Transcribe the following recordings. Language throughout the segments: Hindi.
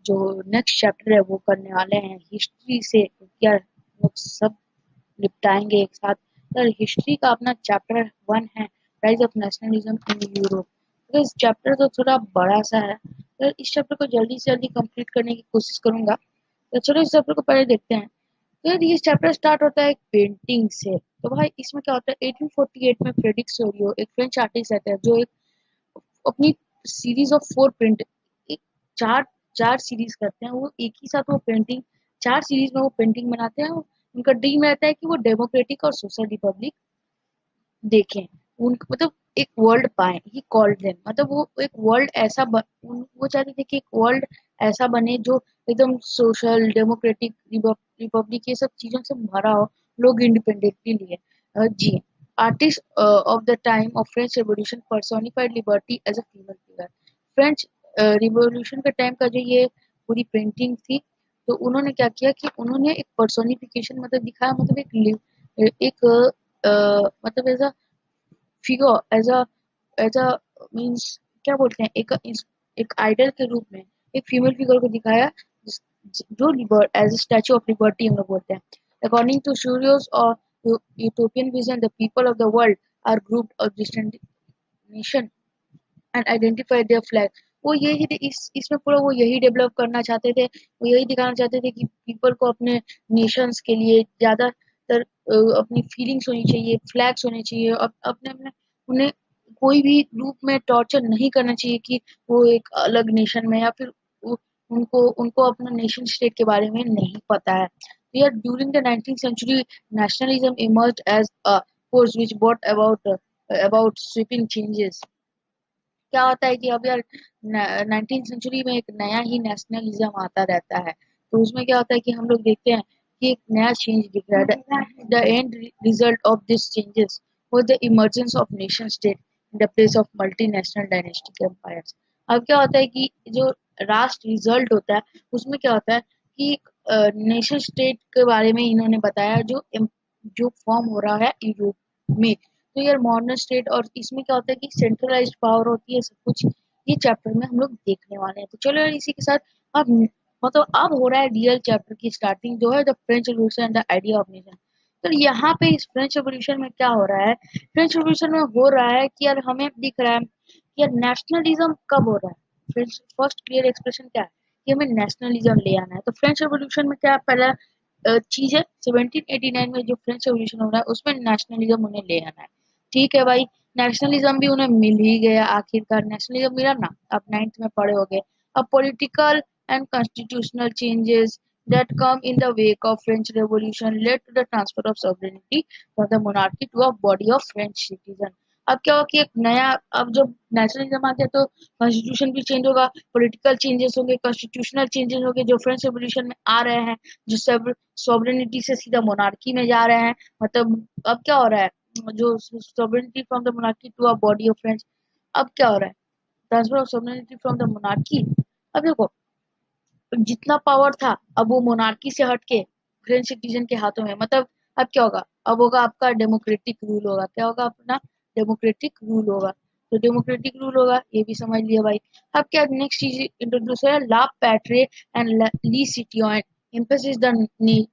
जो नेक्स्ट चैप्टर है वो करने वाले हैं हिस्ट्री से, क्या लोग सब निपटाएंगे एक साथ। सर हिस्ट्री का अपना चैप्टर 1 है, rise of nationalism in Europe. तो इस चैप्टर तो थोड़ा बड़ा सा है, तो इस चैप्टर को जल्दी से जल्दी कंप्लीट करने की कोशिश करूंगा। तो चलो इस चैप्टर को पहले देखते हैं। तो ये चैप्टर स्टार्ट होता है एक पेंटिंग से। तो भाई इसमें क्या होता है, 1848 में फ्रेडरिक सोरियो एक फ्रेंच आर्टिस्ट रहते हैं जो एक अपनी सीरीज ऑफ 4 प्रिंट, एक चार चार सीरीज करते हैं वो एक ही साथ, वो पेंटिंग 4 सीरीज में वो पेंटिंग बनाते हैं। उनका ड्रीम रहता है कि वो डेमोक्रेटिक और सोशल रिपब्लिक देखें, उन मतलब एक वर्ल्ड पाए। ही कॉल्ड देम, मतलब वो एक वर्ल्ड ऐसा वो चाहते थे कि एक वर्ल्ड ऐसा बने जो एकदम सोशल डेमोक्रेटिक रिपब्लिक ये सब चीजों से भरा हो, लोग इंडिपेंडेंटली लिए जी। Artist of the time of French revolution personified liberty as a female figure. French revolution के टाइम का जो ये पूरी पेंटिंग थी, तो उन्होंने क्या किया कि उन्होंने एक पर्सोनिफिकेशन मतलब दिखाया, मतलब एक मतलब as a figure, as a means क्या बोलते हैं, एक आइडल के रूप में एक फीमेल फिगर को दिखाया, जो लिबर as a statue of liberty हम लोग बोलते हैं। अकॉर्डिंग टू स्टूडियोज और utopian vision, the people of the world are group of distant nation and identify their flag. वो यही इसमें पूरा वो यही डेवलप करना चाहते थे, वो यही दिखाना चाहते थे कि पीपल को अपने नेशंस के लिए ज्यादातर अपनी फीलिंग्स होनी चाहिए, फ्लैग्स होने चाहिए, अपने अपने उन्हें कोई भी रूप में टॉर्चर नहीं करना चाहिए कि वो एक अलग नेशन में, या फिर उनको उनको अपना नेशन स्टेट के बारे में नहीं पता है। Yet during the 19th century, nationalism emerged as a force which brought about sweeping changes. क्या होता है कि अब यार 19th सेंचुरी में एक नया ही नेशनलिज्म आता रहता है, तो उसमें क्या होता है कि हम लोग देखते हैं कि एक नया चेंज दिख रहा है। The end result of this changes was the emergence of nation state in the place of multinational dynastic empires. अब क्या होता है कि जो लास्ट रिजल्ट होता है उसमें क्या होता है कि नेशन स्टेट के बारे में इन्होंने बताया, जो फॉर्म हो रहा है यूरोप में। तो यार मॉडर्न स्टेट, और इसमें क्या होता है कि सेंट्रलाइज्ड पावर होती है सब कुछ, ये चैप्टर में हम लोग देखने वाले हैं। तो चलो यार इसी के साथ अब मतलब अब हो रहा है रियल चैप्टर की स्टार्टिंग, जो है the French revolution and the idea of nation. तो यहाँ पे इस फ्रेंच रिवॉल्यूशन में क्या हो रहा है, फ्रेंच रिवॉल्यूशन में हो रहा है कि यार हमें दिख रहा है कि यार नेशनलिज्म कब हो रहा है। फ्रेंच फर्स्ट क्लियर एक्सप्रेशन क्या है कि हमें नेशनलिज्म ले आना है। तो फ्रेंच रिवॉल्यूशन में क्या पहला चीज है, 1789 में जो फ्रेंच रिवॉल्यूशन हो रहा है उसमें नेशनलिज्म उन्हें ले आना है। ठीक है भाई, नेशनलिज्म भी उन्हें मिल ही गया आखिरकार, नेशनलिज्म मिला ना, अब 9th में पढ़े होगे। अब political and constitutional changes that come in the wake of French Revolution led to the transfer of sovereignty from the monarchy to a body of French citizen। अब क्या हो कि एक नया, अब जब नेशनलिज्म आ गया तो कॉन्स्टिट्यूशन भी चेंज होगा, पॉलिटिकल चेंजेस होंगे, कॉन्स्टिट्यूशनल चेंजेस होंगे जो फ्रेंच रेवोल्यूशन में आ रहे हैं, जो सब सॉवरेनिटी से सीधा मोनार्की में जा रहे हैं। मतलब अब क्या हो रहा है, जो sovereignty from the monarchy to a body of French, अब क्या हो रहा है, transfer of sovereignty from the monarchy। अब देखो जितना पावर था अब वो मोनार्की से हटके फ्रेंच सिटीजन के हाथों में, मतलब अब क्या होगा, अब होगा आपका डेमोक्रेटिक रूल होगा। क्या होगा अपना, डेमोक्रेटिक रूल होगा। तो डेमोक्रेटिक रूल होगा ये भी समझ लिया भाई। अब क्या नेक्स्ट चीज इंट्रोड्यूस है, ला पैट्रे एंड ली सिटियोन emphasis the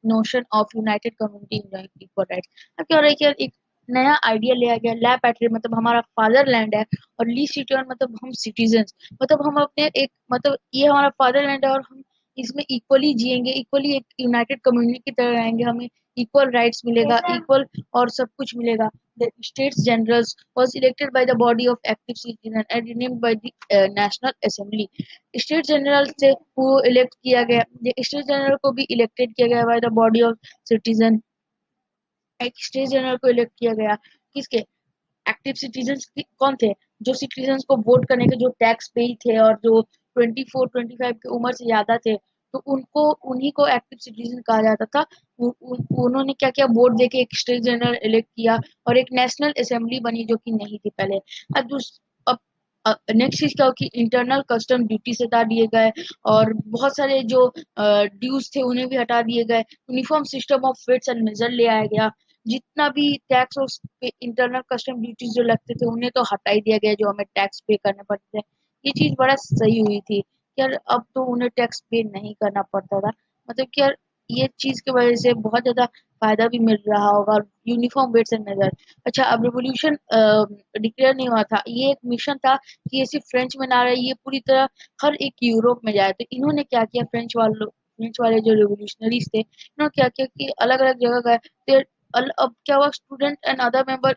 notion of united community enjoying equal rights. अब क्या हो रहा है कि यार एक नया आइडिया लिया गया, ला पैट्रे मतलब हमारा फादरलैंड है, और ली सिटियोन मतलब हम सिटीजन्स, मतलब हम अपने एक मतलब ये हमारा फादरलैंड है और हम इसमें इक्वली जिएंगे, इक्वली एक यूनाइटेड कम्युनिटी की तरह रहेंगे, हमें इक्वल राइट्स मिलेगा, इक्वल और सब कुछ मिलेगा। The States Generals was elected by the body of active citizens and renamed by the National Assembly। State general से वो इलेक्ट किया गया, स्टेट जनरल को भी इलेक्टेड किया गया by the body of citizen. एक स्टेट जनरल को इलेक्ट किया गया किसके, एक्टिव सिटीजन्स कौन थे, जो सिटीजन्स को वोट करने के जो टैक्स पे थे और जो 24-25 की उम्र से ज्यादा थे, तो उनको उन्हीं को एक्टिव सिटीजन कहा जाता था। उन्होंने क्या किया, वोट देके एक स्टेट जनरल इलेक्ट किया और एक नेशनल असेंबली बनी जो कि नहीं थी पहले। अब अब नेक्स्ट चीज क्या हो कि इंटरनल कस्टम ड्यूटी से हटा दिए गए, और बहुत सारे जो ड्यूज थे उन्हें भी हटा दिए गए। Uniform system of weights and measure ले आया गया, जितना भी टैक्स और इंटरनल कस्टम ड्यूटीज जो लगते थे उन्हें तो हटा ही दिया गया, जो हमें टैक्स पे करने पड़ते थे। ये चीज बड़ा सही हुई थी। यार अब तो उन्हें टैक्स पे नहीं करना पड़ता था, मतलब कि यार ये चीज की वजह से बहुत ज्यादा फायदा भी मिल रहा होगा। Uniform weights and measure. अच्छा, अब रिवोल्यूशन डिक्लेयर नहीं हुआ था, ये एक मिशन था कि ये सिर्फ फ्रेंच में ना रहे, ये पूरी तरह हर एक यूरोप में जाए। तो इन्होंने क्या किया, फ्रेंच वाले जो रिवोल्यूशनरीज थे, इन्होंने क्या किया कि अलग अलग जगह गए। फिर अब क्या हुआ, student and other member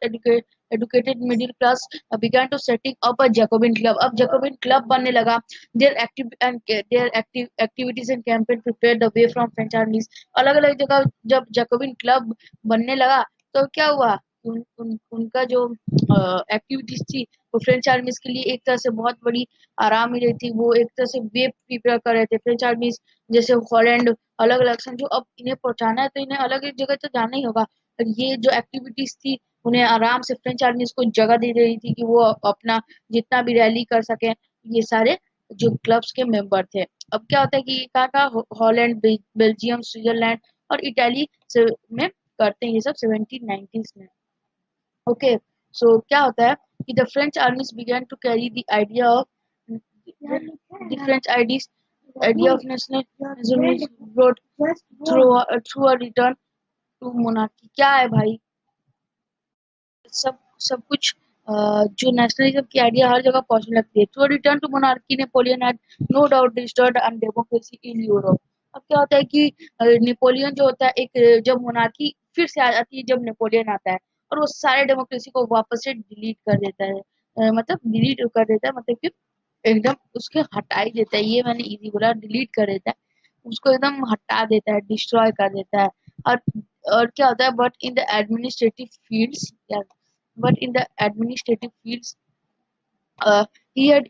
educated middle class began to setting up a Jacobin club. अब Jacobin club बनने लगा। Their active activities and campaign prepared the way from French armies. अलग अलग जगह जब Jacobin club बनने लगा तो क्या हुआ, उनका जो एक्टिविटीज थी वो फ्रेंच आर्मीज के लिए एक तरह से बहुत बड़ी आराम ही रही थी। वो एक तरह से वे प्रिपेयर कर रहे थे फ्रेंच आर्मीज, जैसे हॉलैंड अलग अलग समझो। अब इन्हें पहुंचाना है तो इन्हें अलग अलग जगह तो जाना ही होगा। और ये जो एक्टिविटीज थी उन्हें आराम से फ्रेंच आर्मीज को जगह दे रही थी कि वो अपना जितना भी रैली कर सके। ये सारे जो क्लब्स के मेंबर थे। अब क्या होता है कि कहाँ कहाँ, हॉलैंड, बेल्जियम, स्विट्जरलैंड और इटाली में करते हैं ये सब 1790s में। ओके, सो क्या होता है कि the French armies began to carry the idea of the French ideas idea of nationalism is brought through a return to monarchy। क्या है भाई, सब सब कुछ जो नेशनलिज्म की आइडिया हर जगह पहुंचने लगती है। To return to monarchy, Napoleon had no doubt destroyed and democracy in Europe. अब क्या होता है कि नेपोलियन जो होता है, एक जब मोनार्की फिर से आ जाती है जब नेपोलियन आता है, और वो सारे डेमोक्रेसी को वापस से डिलीट कर देता है। मतलब डिलीट कर देता है, मतलब कि एकदम उसके हटा ही देता है। ये मैंने इजी बोला, डिलीट कर देता है, उसको एकदम हटा देता है, डिस्ट्रॉय कर देता है। और और क्या होता है, but in the administrative fields he had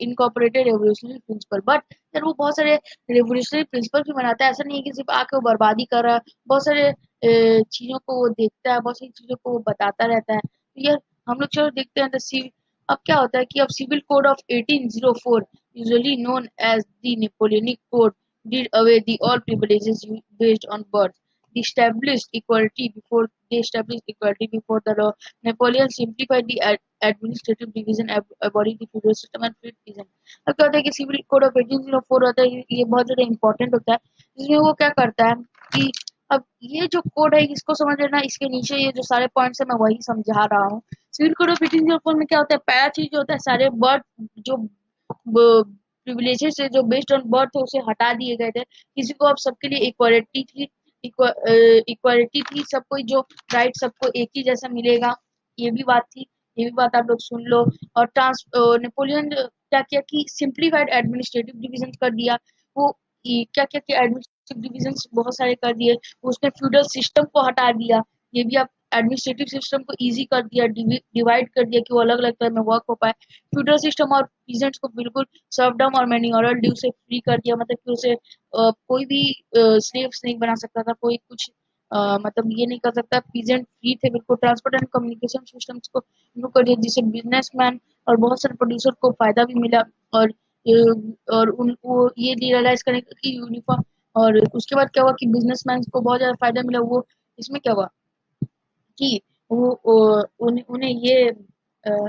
incorporated revolutionary principle। but यार वो बहुत सारे revolutionary principle भी बनाता है, ऐसा नहीं है कि सिर्फ आके वो बर्बादी कर रहा है। बहुत सारे चीजों को वो देखता है, बहुत सारी चीजों को वो बताता रहता है। तो यार हम लोग चलो देखते हैं अब क्या होता है कि अब civil code of 1804, usually known as the Napoleonic Code, did away the all privileges based on birth. They established equality before the law. Napoleon simplified the administrative division, abolished the feudal system and freed peasants। अब क्या होता है कि सिविल कोड ऑफ 1804 होता है, ये बहुत ज्यादा इंपॉर्टेंट होता है। इसमें वो क्या करता है कि अब ये जो कोड है इसको समझ लेना, इसके नीचे ये जो सारे पॉइंट्स है मैं वही समझा रहा हूँ। सिविल कोड ऑफ 1804 में क्या होता है, पहला चीज जो होता है, सारे बर्थ जो प्रिविलेजेस है जो बेस्ड ऑन बर्थ है उसे हटा दिए गए थे। किसी को अब सबके लिए इक्वालिटी थी, इक्वालिटी थी, सबको जो राइट सबको एक ही जैसा मिलेगा, ये भी बात थी। ये भी बात आप लोग सुन लो। और नेपोलियन क्या किया कि सिंप्लीफाइड एडमिनिस्ट्रेटिव डिविजन कर दिया। वो क्या क्या किया, एडमिनिस्ट्रेटिव डिविजन बहुत सारे कर दिए। उसने फ्यूडल सिस्टम को हटा दिया। ये भी आप एडमिनिस्ट्रेटिव सिस्टम को इजी कर दिया, डिवाइड कर दिया कि वो अलग अलग तरह में वर्क हो पाए। फ्यूडल सिस्टम और पीजेंट्स को बिल्कुल सर्वडम और मैन्योरल ड्यू से फ्री कर दिया, मतलब कि उसे कोई भी स्लेव्स नहीं बना सकता था, कोई कुछ मतलब ये नहीं कर सकता। पीजेंट फ्री थे बिल्कुल। ट्रांसपोर्ट एंड कम्युनिकेशन सिस्टम्स को इम्प्रूव कर दिया, जिससे बिजनेसमैन और बहुत सारे प्रोड्यूसर को फायदा भी मिला। और और उनको ये रियलाइज करने का कि यूनिफॉर्म। और उसके बाद क्या हुआ कि बिजनेसमैन को बहुत ज्यादा फायदा मिला। वो इसमें क्या हुआ कि उन्हें ये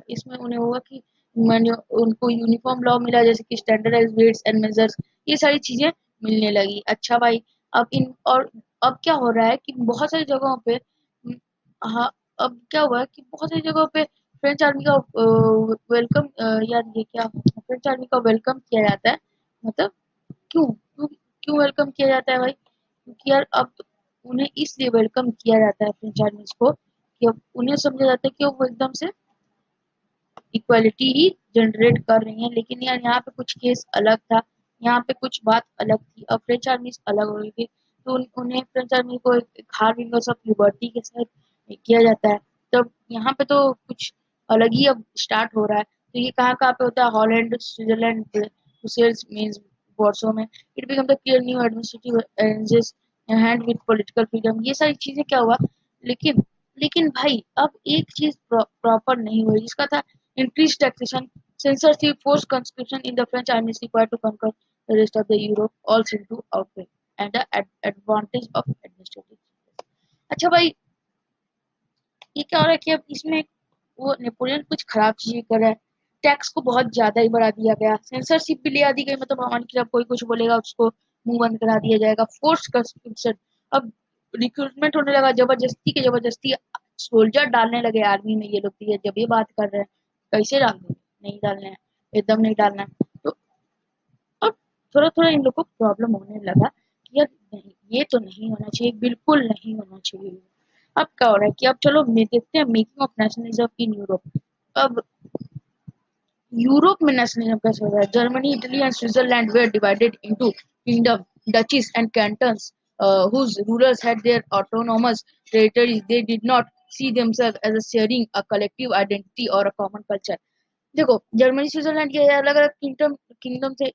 इसमें उन्हें हुआ कि उनको यूनिफॉर्म लॉ मिला, जैसे कि स्टैंडर्डाइज वेट्स एंड मेजर्स, ये सारी चीजें मिलने लगी। अच्छा भाई, अब इन और अब क्या हो रहा है कि बहुत सारी जगहों पे हाँ, अब क्या हुआ है कि बहुत सारी जगहों पे फ्रेंच आर्मी का वेलकम, यार ये क्या, फ्रेंच आर्मी का वेलकम किया जाता है। मतलब क्यों वेलकम किया जाता है भाई, क्योंकि यार अब उन्हें इसलिए वेलकम किया जाता है फ्रेंच आर्मीज को कि अब उन्हें समझा जाता है कि वो एकदम से इक्वालिटी ही जनरेट कर रही हैं। लेकिन यार यहाँ पे कुछ केस अलग था, यहाँ पे कुछ बात अलग थी। अब फ्रेंच आर्मीज अलग हो गई थी, तो उन्हें फ्रेंच आर्मी को एक हार विंगर्स ऑफ लिबर्टी के साथ किया जाता है। तब यहाँ पे तो कुछ अलग ही अब स्टार्ट हो रहा है। तो ये कहाँ पे होता है, Holland, Switzerland, Brussels means Warsaw में। It become the clear new administrative arranges hand with political freedom. ये सारी चीजें क्या हुआ, लेकिन लेकिन भाई अब एक चीज प्रॉपर नहीं हुई, जिसका था increased taxation, censorship, forced conscription in the French army is required to conquer the rest of the Europe, all seem to outweigh and the advantage of administrative। अच्छा भाई, ये क्या हो रहा है कि अब इसमें वो नेपोलियन कुछ खराब चीजें कर रहा है। टैक्स को बहुत ज्यादा ही बढ़ा दिया गया, सेंसरशिप भी ले दी गई, मतलब हमारे खिलाफ कोई कुछ बोलेगा उसको मुंह बंद करा दिया जाएगा, फोर्स कंस्ट्रक्शन। अब रिक्रूटमेंट होने लगा जबरदस्ती के, जबरदस्ती सोल्जर डालने लगे आर्मी में ये लोग भी। जब ये बात कर रहे हैं कैसे डाल देंगे, नहीं डालने हैं, एकदम नहीं डालना है। तो अब थोड़ा थोड़ा इन लोग को प्रॉब्लम होने लगा कि यार नहीं, ये तो नहीं होना चाहिए, बिल्कुल नहीं होना चाहिए। अब क्या हो रहा है कि अब चलो देखते हैं making of nationalism in Europe. अब यूरोप में नेशनलिज्म कैसे हो रहा है? Germany, Italy and Switzerland were divided into kingdom, duchies and cantons, whose rulers had their autonomous territories. They did not see themselves as a sharing a collective identity or a common culture. देखो, जर्मनी स्विट्जरलैंड के अलग अलग किंगडम किंगडम थे,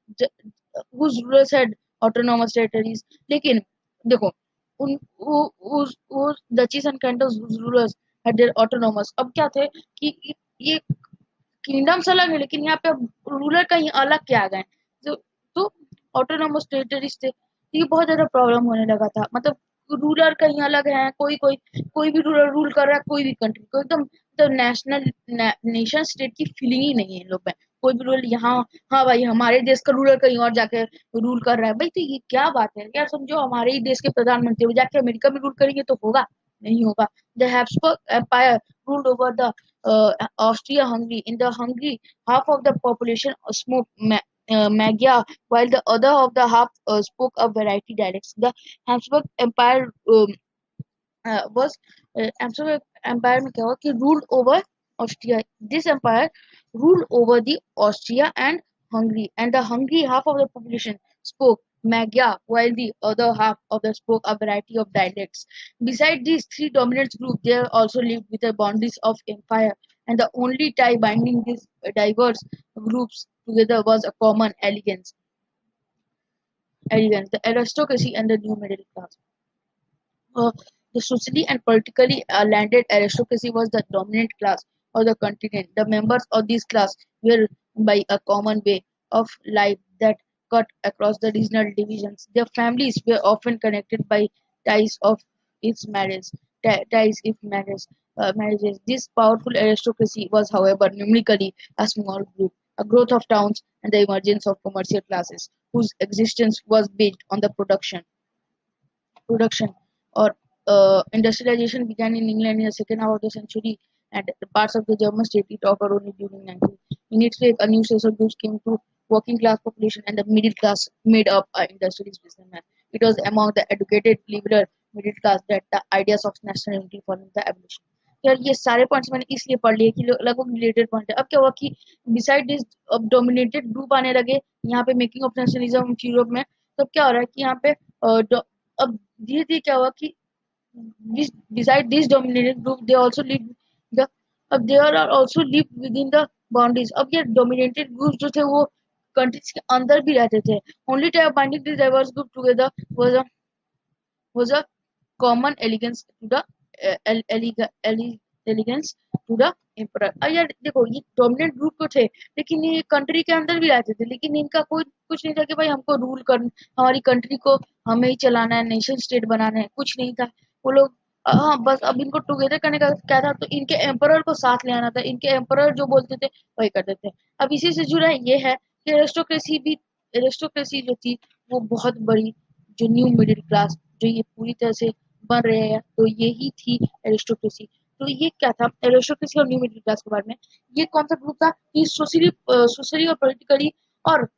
whose rulers had autonomous territories। लेकिन देखो उन वो duchies and cantons whose rulers had their autonomous, अब क्या थे कि ये किंगडम्स अलग है लेकिन यहाँ पे रूलर कहीं अलग के आ गए। तो ऑटोनोमस टेरिटरीज थे, तो ये बहुत ज्यादा प्रॉब्लम होने लगा था। मतलब रूलर कहीं अलग है, कोई भी रूलर रूल कर रहा है कोई भी कंट्री को, एकदम तो नेशनल नेशन स्टेट की फीलिंग ही नहीं है इन लोग में। कोई भी रूल यहाँ, हाँ भाई हमारे देश का रूलर कहीं और जाके रूल कर रहा है, भाई तो ये क्या बात है यार? समझो हमारे ही देश के प्रधानमंत्री वो जाके अमेरिका में रूल करेंगे तो होगा? नहीं होगा। The Habsburg empire ruled over the Austria-Hungary. In the Hungary, half of the population spoke Magyar, while the other of the half spoke a variety dialects. The Habsburg Empire was Habsburg Empire में क्या हुआ कि ruled over Austria. This empire ruled over the Austria and Hungary, and the Hungary half of the population spoke Magyar, while the other half of the spoke a variety of dialects. Beside these three dominant groups, there also lived with the boundaries of empire, and the only tie binding these diverse groups together was a common elegance, the aristocracy and the new middle class. Uh, the socially and politically landed aristocracy was the dominant class of the continent. The members of this class were by a common way of life that cut across the regional divisions. Their families were often connected by ties of its marriage, ties if marriages. This powerful aristocracy was, however, numerically a small group, a growth of towns and the emergence of commercial classes whose existence was based on the production or industrialization began in England in the second half of the century, and the parts of the German state it occurred only during 19th. In its wake, a new social groups came to working class population and the middle class made up a industrialist businessman. It was among the educated liberal middle class that the ideas of national unity following the abolition. यार ये सारे पॉइंट्स मैंने इसलिए पढ़ लिए कि लगभग रिलेटेड पॉइंट है। अब क्या हुआ कि बिसाइड दिस अब डोमिनेटेड ग्रुप आने लगे यहाँ पे मेकिंग ऑफ नेशनलिज्म यूरोप में। तो क्या हो रहा है कि यहाँ पे अब धीरे धीरे क्या हुआ कि beside this dominated group they also live the अब they are also live within the boundaries। अब ये dominated groups जो थे वो कंट्रीज के अंदर भी रहते थे। only type binding this diverse group together was a was a common elegance to the elegance to the emperor। अब यार देखो ये डोमिनेंट ग्रुप तो थे लेकिन ये कंट्री के अंदर भी रहते थे, लेकिन इनका कोई कुछ नहीं था कि भाई हमको रूल कर हमारी कंट्री को हमें ही चलाना है, नेशन स्टेट बनाना है, कुछ नहीं था। वो लोग हाँ बस अब इनको टुगेदर करने का क्या था, तो इनके एम्परर को साथ ले आना था, इनके एम्परर जो बोलते थे वही करते थे। अब इसी से जुड़ा ये है कि एरिस्टोक्रेसी जो थी वो बहुत बड़ी, जो न्यू मिडिल क्लास जो ये पूरी तरह से बन रहे हैं, तो यही थी एरिस्टोक्रेसी। तो ये क्या था एरिस्टोक्रेसी और न्यू मिडिल क्लास के बारे में? ये कौन सा ग्रुप था? ये सोशली और पॉलिटिकली और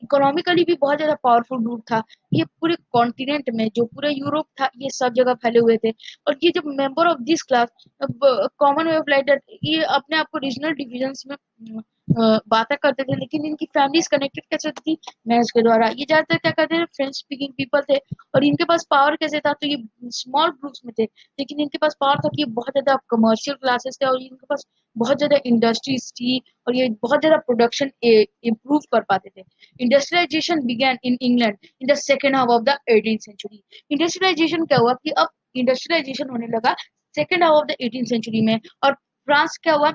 इकोनॉमिकली भी बहुत ज्यादा पावरफुल ग्रुप था। ये पूरे कॉन्टिनेंट में जो पूरा यूरोप था ये सब जगह फैले हुए थे। और ये जब member of this class common way of life that ये अपने आप को रीजनल डिविजन्स में बातें करते थे, लेकिन इनकी फैमिलीज कनेक्टेड कैसे थी? मैरिज के द्वारा। ये ज्यादातर क्या करते थे? फ्रेंच स्पीकिंग पीपल थे। और इनके पास पावर कैसे था? तो ये स्मॉल ग्रुप्स में थे, लेकिन इनके पास पावर था कि ये बहुत ज्यादा कमर्शियल क्लासेस थे और इनके पास बहुत ज्यादा इंडस्ट्रीज थी और ये बहुत ज्यादा प्रोडक्शन इम्प्रूव कर पाते थे। Industrialisation began in England in the second half of the 18th century. Industrialisation क्या हुआ कि अब इंडस्ट्रियलाइजेशन होने लगा second half of the 18th century में। और फ्रांस क्या हुआ?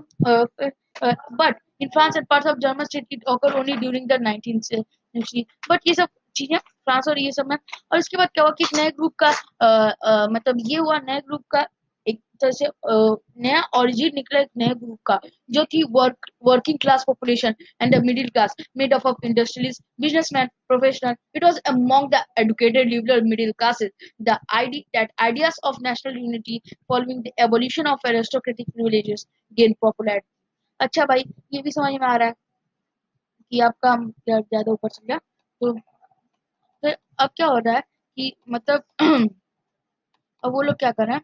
But in France and parts of German state it occur only during the 19th century. बट ये सब चीजें फ्रांस और ये सब में। और इसके बाद क्या हुआ कि एक नए ग्रुप का मतलब ये हुआ नए ग्रुप का एक तरह से नया ओरिजिन निकला एक नए ग्रुप का, जो थी working class population and the middle class made up of industrialist, businessman, professional. It was among the educated liberal middle classes the idea that ideas of national unity following the abolition of aristocratic privileges gained popularity. अच्छा भाई, ये भी समझ में आ रहा है कि आपका ज्यादा ऊपर चल गया। तो फिर अब क्या हो रहा है कि मतलब अब वो लोग क्या कर रहे हैं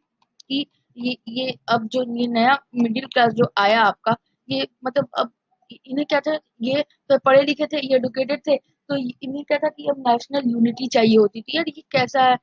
कि ये अब जो ये नया मिडिल क्लास जो आया आपका, ये मतलब अब इन्हें क्या था, ये तो पढ़े लिखे थे, ये एडुकेटेड थे, तो इन्हें क्या था कि अब नेशनल यूनिटी चाहिए होती थी। यार ये कैसा है,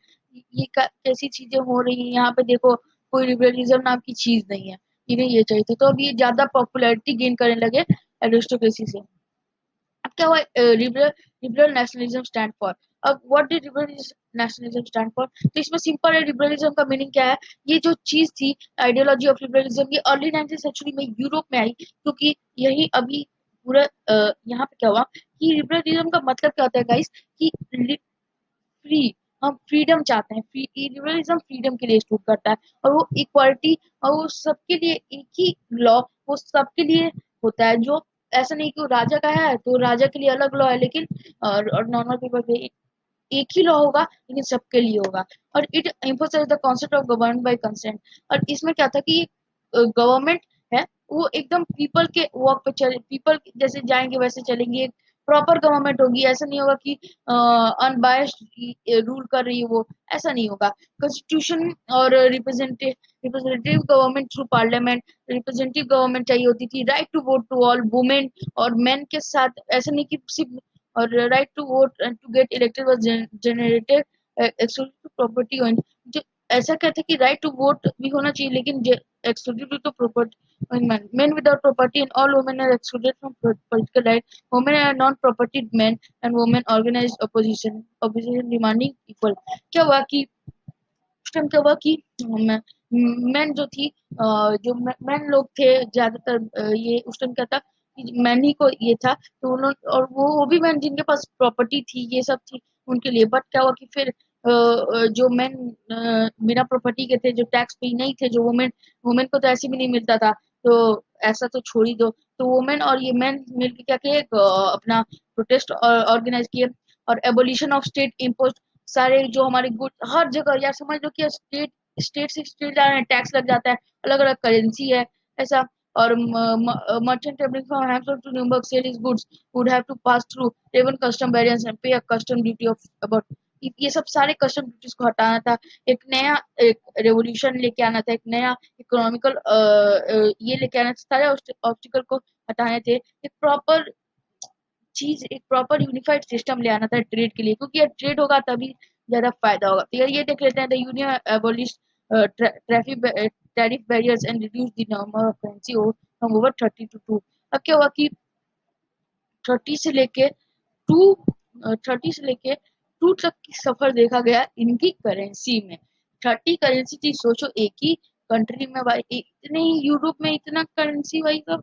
ये कैसी चीजें हो रही हैं यहाँ पे, देखो कोई लिबरलिज्म नाम की चीज नहीं है, इन्हें ये चाहिए था। तो अब ये ज्यादा पॉपुलैरिटी गेन करने लगे एरिस्टोक्रेसी से। अब क्या हुआ, liberal liberal nationalism stand for. अब what did liberal nationalism stand for, तो इसमें सिंपल है, लिबरलिज्म का मीनिंग क्या है। ये जो चीज थी, आइडियोलॉजी ऑफ लिबरलिज्म, ये अर्ली 19th सेंचुरी में यूरोप में आई, क्योंकि यही अभी पूरा यहाँ पे क्या हुआ कि लिबरलिज्म का मतलब क्या होता है गाइस, कि फ्री, हम फ्रीडम चाहते हैं, फ्री लिबरलिज्म फ्रीडम के लिए स्टूड करता है, और वो इक्वालिटी, और वो सबके लिए एक ही लॉ, वो सबके लिए होता है। जो ऐसा नहीं कि वो राजा का है तो राजा के लिए अलग लॉ है, लेकिन और नॉर्मल पीपल के एक ही लॉ होगा, लेकिन सबके लिए होगा। और it emphasise the concept of govern by consent. और इसमें क्या था कि गवर्नमेंट है वो एकदम पीपल के वर्क पे चले, पीपल जैसे जाएंगे वैसे चलेंगे, प्रॉपर गवर्नमेंट होगी। ऐसा नहीं होगा कि अनबायस्ड रूल कर रही है वो, ऐसा नहीं होगा। कॉन्स्टिट्यूशन और representative government through parliament, representative government चाहिए होती थी। Right to vote to all women और मेन के साथ, ऐसा नहीं कि सिर्फ, और right to vote and to get elected was generated exclusive property own. जो ऐसा कहते हैं कि राइट टू वोट भी होना चाहिए, लेकिन exclusive to property men without property and all women are excluded from political rights. Women are non-property men and women organized opposition demanding equal. क्या हुआ कि उस टाइम क्या हुआ कि मैन जो थी, जो मैन लोग थे ज्यादातर, ये उस टाइम क्या था कि मैन ही को ये था, तो उन्होंने, और वो भी मैन जिनके पास प्रॉपर्टी थी ये सब थी उनके लिए। बट क्या हुआ कि फिर जो मैन बिना प्रॉपर्टी के थे, जो टैक्स पे नहीं थे, जो वुमेन वुमेन को तो ऐसे भी नहीं मिलता था, तो ऐसा तो छोड़ ही दो। तो वुमेन और ये मैन मिलकर क्या किए, अपना प्रोटेस्ट ऑर्गेनाइज किए, और एबोलिशन ऑफ स्टेट इम्पोज। सारे जो हमारे गुड हर जगह, यार समझ लो कि स्टेट स्टेट से स्टेट जा रहे हैं, टैक्स लग जाता है, अलग अलग करेंसी है ऐसा। और merchant traveling from Hamburg to Nuremberg sell his goods would have to pass through even custom barriers and pay a custom duty of about, ये सब सारे कस्टम ड्यूटीज को हटाना था। एक नया एक रेवोल्यूशन लेके आना था, एक नया इकोनॉमिकल ये लेके आना था, सारे ऑब्स्टिकल को हटाने थे। एक प्रॉपर चीज, एक प्रॉपर यूनिफाइड सिस्टम ले आना था ट्रेड के लिए, क्योंकि यार ट्रेड होगा तभी ज्यादा फायदा होगा। तो यार ये देख लेते हैं, the union abolish traffic tariff barriers and reduce the number of currency from over 30 to 2। अब क्या हुआ कि 30 से लेके 2 30 से लेके 2 तक की सफर देखा गया इनकी करेंसी में। 30 करेंसी थी, सोचो एक ही कंट्री में भाई, इतने ही यूरोप में इतना करेंसी भाई, तो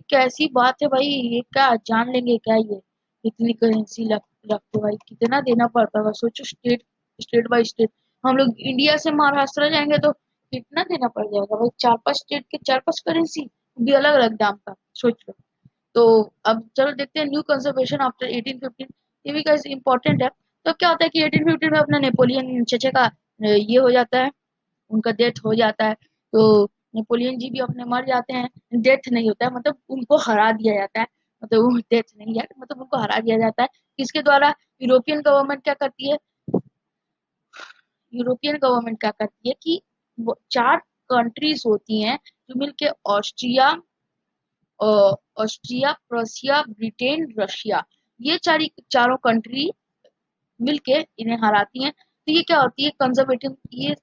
कैसी बात है भाई, ये क्या जान लेंगे क्या ये, इतनी करेंसी रखते भाई, कितना देना पड़ता है सोचो, स्टेट स्टेट बाय स्टेट। हम लोग इंडिया से महाराष्ट्र जाएंगे तो कितना देना पड़ जाएगा भाई, 4-5 स्टेट के 4-5 करेंसी, भी अलग अलग दाम का, सोच लो। तो अब चलो देखते हैं न्यू कंजर्वेशन आफ्टर 1815, ये भी कैसे इंपॉर्टेंट है। तो क्या होता है कि 1815 में अपना नेपोलियन चचे का ये हो जाता है, उनका डेथ हो जाता है। तो नेपोलियन जी भी अपने मर जाते हैं, डेथ नहीं होता है, मतलब उनको हरा दिया जाता है, मतलब वो डेथ नहीं है, मतलब उनको हरा दिया जाता है। किसके द्वारा, यूरोपियन गवर्नमेंट क्या करती है, यूरोपियन गवर्नमेंट क्या करती है कि वो 4 कंट्रीज होती हैं जो मिलके ऑस्ट्रिया, ऑस्ट्रिया, प्रोसिया, ब्रिटेन, रशिया, ये चारों कंट्री मिलके इन्हें हराती हैं। तो ये क्या होती है कंजर्वेटिव, ये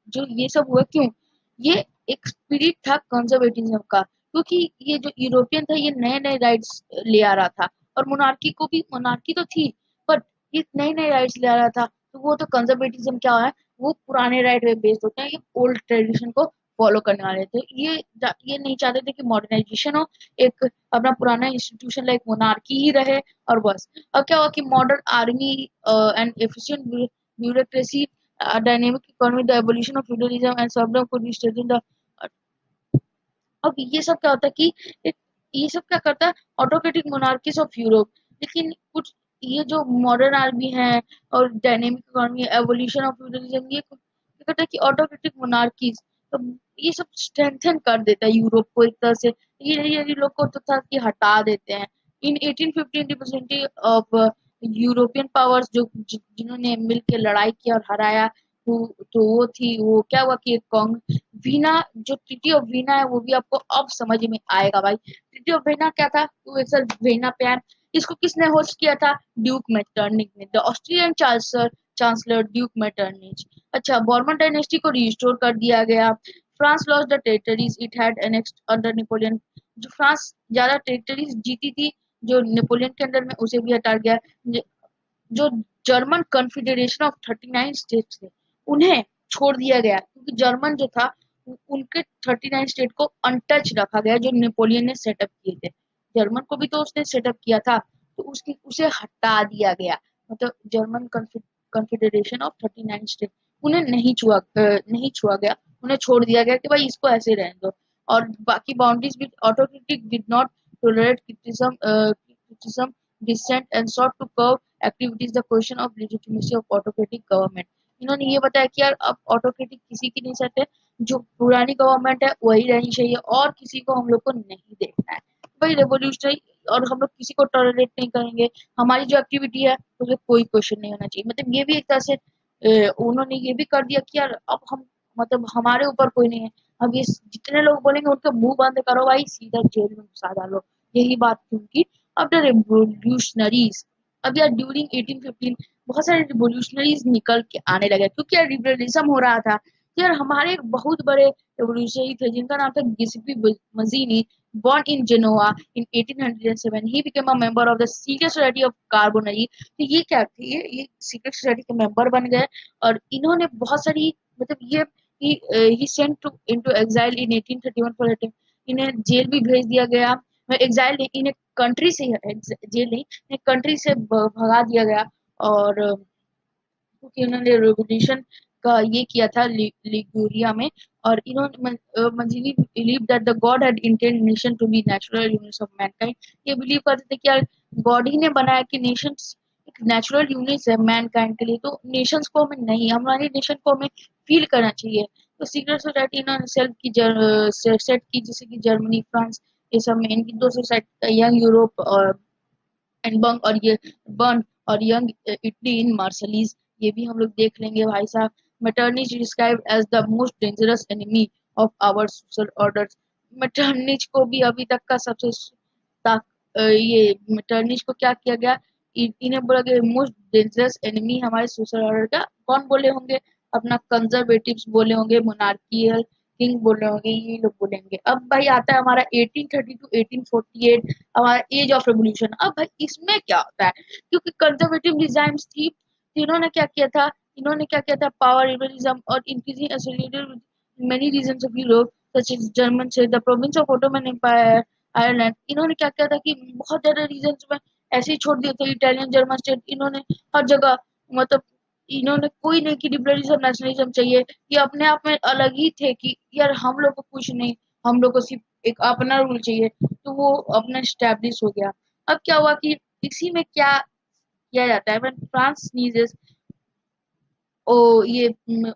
जो ये सब हुआ क्यों, ये एक स्पिरिट था कंजर्वेटिज्म का, क्योंकि ये जो यूरोपियन था ये नए नए राइट्स ले आ रहा था, और मोनार्की को भी, मोनार्की तो थी पर ये नए नए राइट्स ले आ रहा था। तो वो तो कंजर्वेटिज्म क्या है, वो पुराने राइट पे बेस्ड होते हैं, ये ओल्ड ट्रेडिशन को फॉलो करने वाले थे। ये नहीं चाहते थे कि मॉडर्नाइजेशन हो, एक अपना पुराना इंस्टीट्यूशन लाइक मोनार्की ही रहे, और बस। अब क्या हुआ कि modern army and efficient bureaucracy dynamic economy, the evolution of feudalism and serfdom could be strengthened the। अब ये सब क्या होता है कि एक ये सब क्या करता है ऑटोक्रेटिक मोनार्कीज ऑफ यूरोप। लेकिन कुछ ये जो मॉडर्न आर्मी है और dynamic economy evolution of feudalism ये क्या करता है कि ऑटोक्रेटिक मोनार्कीज तो ये सब स्ट्रेंथन कर देता है यूरोप को एक तरह से। ये लोग को तो था कि हटा देते हैं। इन 1815 रिप्रेजेंटेटिव ऑफ यूरोपियन पावर्स जो जिन्होंने मिलकर लड़ाई की और हराया तो वो थी वो क्या हुआ कि वीना जो ट्रीटी ऑफ वीना है वो भी आपको अब समझ में आएगा भाई। ट्रीटी ऑफ वीना क्या था वो एक सर वीना प्लान। इसको किसने होस्ट किया था ड्यूक मेटरनिच ने, द ऑस्ट्रियन चांसलर ड्यूक मेटरनिच। अच्छा बॉर्मन डायनेस्टी को रिस्टोर कर दिया गया। France lost the territories it had annexed under Napoleon. जो फ्रांस ज्यादा टेरिटरीज जीती थी जो नेपोलियन के अंडर में उसे भी हटा गया। जो जर्मन कॉन्फेडरेशन ऑफ 39 स्टेट्स थे उन्हें छोड़ दिया गया क्योंकि जर्मन जो था उनके 39 स्टेट को अनटच रखा गया जो नेपोलियन ने सेटअप किए थे। जर्मन को भी तो उसने सेटअप किया था तो उसकी उसे हटा दिया गया। मतलब जर्मन कॉन्फेडरेशन ऑफ 39 स्टेट उन्हें नहीं छुआ गया। उन्हें छोड़ दिया गया कि भाई इसको ऐसे रहने दो। और बाकी boundaries with autocratic did not tolerate criticism dissent and sought to curb activities the question of legitimacy of autocratic government। इन्होंने ये बताया कि यार अब ऑटोक्रेटिक किसी की नहीं चाहते। जो पुरानी गवर्नमेंट है वही रहनी चाहिए और किसी को हम लोग को नहीं देखना है भाई रेवोल्यूशनरी। और हम लोग किसी को टॉलरेट नहीं करेंगे। हमारी जो एक्टिविटी है उसमें कोई क्वेश्चन नहीं होना चाहिए। मतलब ये भी एक तरह से उन्होंने ये भी कर दिया कि यार अब हम मतलब हमारे ऊपर कोई नहीं है। अब ये जितने लोग बोलेंगे उनके मुंह बंद करो भाई सीधा जेल में घुसा डालो। यही बात थी उनकी। अब द रिवोल्यूशनरीज अब यार ड्यूरिंग 1815 बहुत सारे रिवोल्यूशनरीज निकल के आने लगे क्योंकि यार लिबरलिज्म हो रहा था। तो यार हमारे एक बहुत बड़े रिवोल्यूशनरी थे जिनका नाम था गिस्पी मजीनी। born in Genoa in 1807 he became a member of the secret society of Carbonari। तो ये क्या थे ये सीक्रेट सोसाइटी के मेंबर बन गए। और इन्होंने बहुत सारी मतलब ये he sent to into exile in 1831 for इन्हें जेल भी भेज दिया गया। एग्जाइल नहीं इन्हें कंट्री से जेल नहीं इन्हें कंट्री से भगा दिया गया। और क्योंकि उन्होंने रेवोल्यूशन का ये किया था लिगुरिया में। और इन्होंने Mazzini believe that the god had intend nation to be natural units of mankind. ये बिलीव करते थे कि यार गॉड ही ने बनाया कि नेशंस एक नेचुरल यूनिट्स है मैनकाइंड के लिए। तो नेशंस को हमें नहीं हमारी नेशन को हमें फील करना चाहिए। तो सीक्रेट सोसाइटी इन्होंने सेल्फ की सेट की जैसे कि जर्मनी फ्रांस ये सब में इनकी दो सोसाइटी यंग यूरोप और एंड बंग और ये बर्न और यंग इटली इन मार्शलीज ये भी हम लोग देख लेंगे भाई साहब। Metternich described as the most dangerous enemy of our social orders. Metternich को भी अभी तक का सबसे ये मेटर्निच को क्या किया गया इन्हें बोला गया मोस्ट डेंजरस एनिमी हमारे सोशल ऑर्डर का। कौन बोले होंगे अपना कंजर्वेटिव्स बोले होंगे मोनार्कियल किंग बोले होंगे ये लोग बोलेंगे। अब भाई आता है हमारा 1830 टू 1848 हमारा एज ऑफ रेवोल्यूशन। अब भाई इसमें क्या होता है क्योंकि कंजर्वेटिव डिजाइन्स थी तो इन्होंने क्या किया था पावर रिबलिज्म और increasing associated with many regions of Europe such as German से the province of Ottoman empire Ireland. इन्होंने क्या किया था कि बहुत ज्यादा रीजन्स में ऐसे ही छोड़ दिए थे इटालियन जर्मन स्टेट। इन्होंने हर जगह मतलब इन्होंने कोई नहीं कि लिबरलिज्म नेशनलिज्म चाहिए। ये अपने आप में अलग ही थे कि यार हम लोग को कुछ नहीं हम लोग को सिर्फ एक अपना रूल चाहिए। तो वो अपना स्टैब्लिश हो गया। अब क्या हुआ कि इसी में क्या किया जाता है व्हेन फ्रांस sneezes ओ ये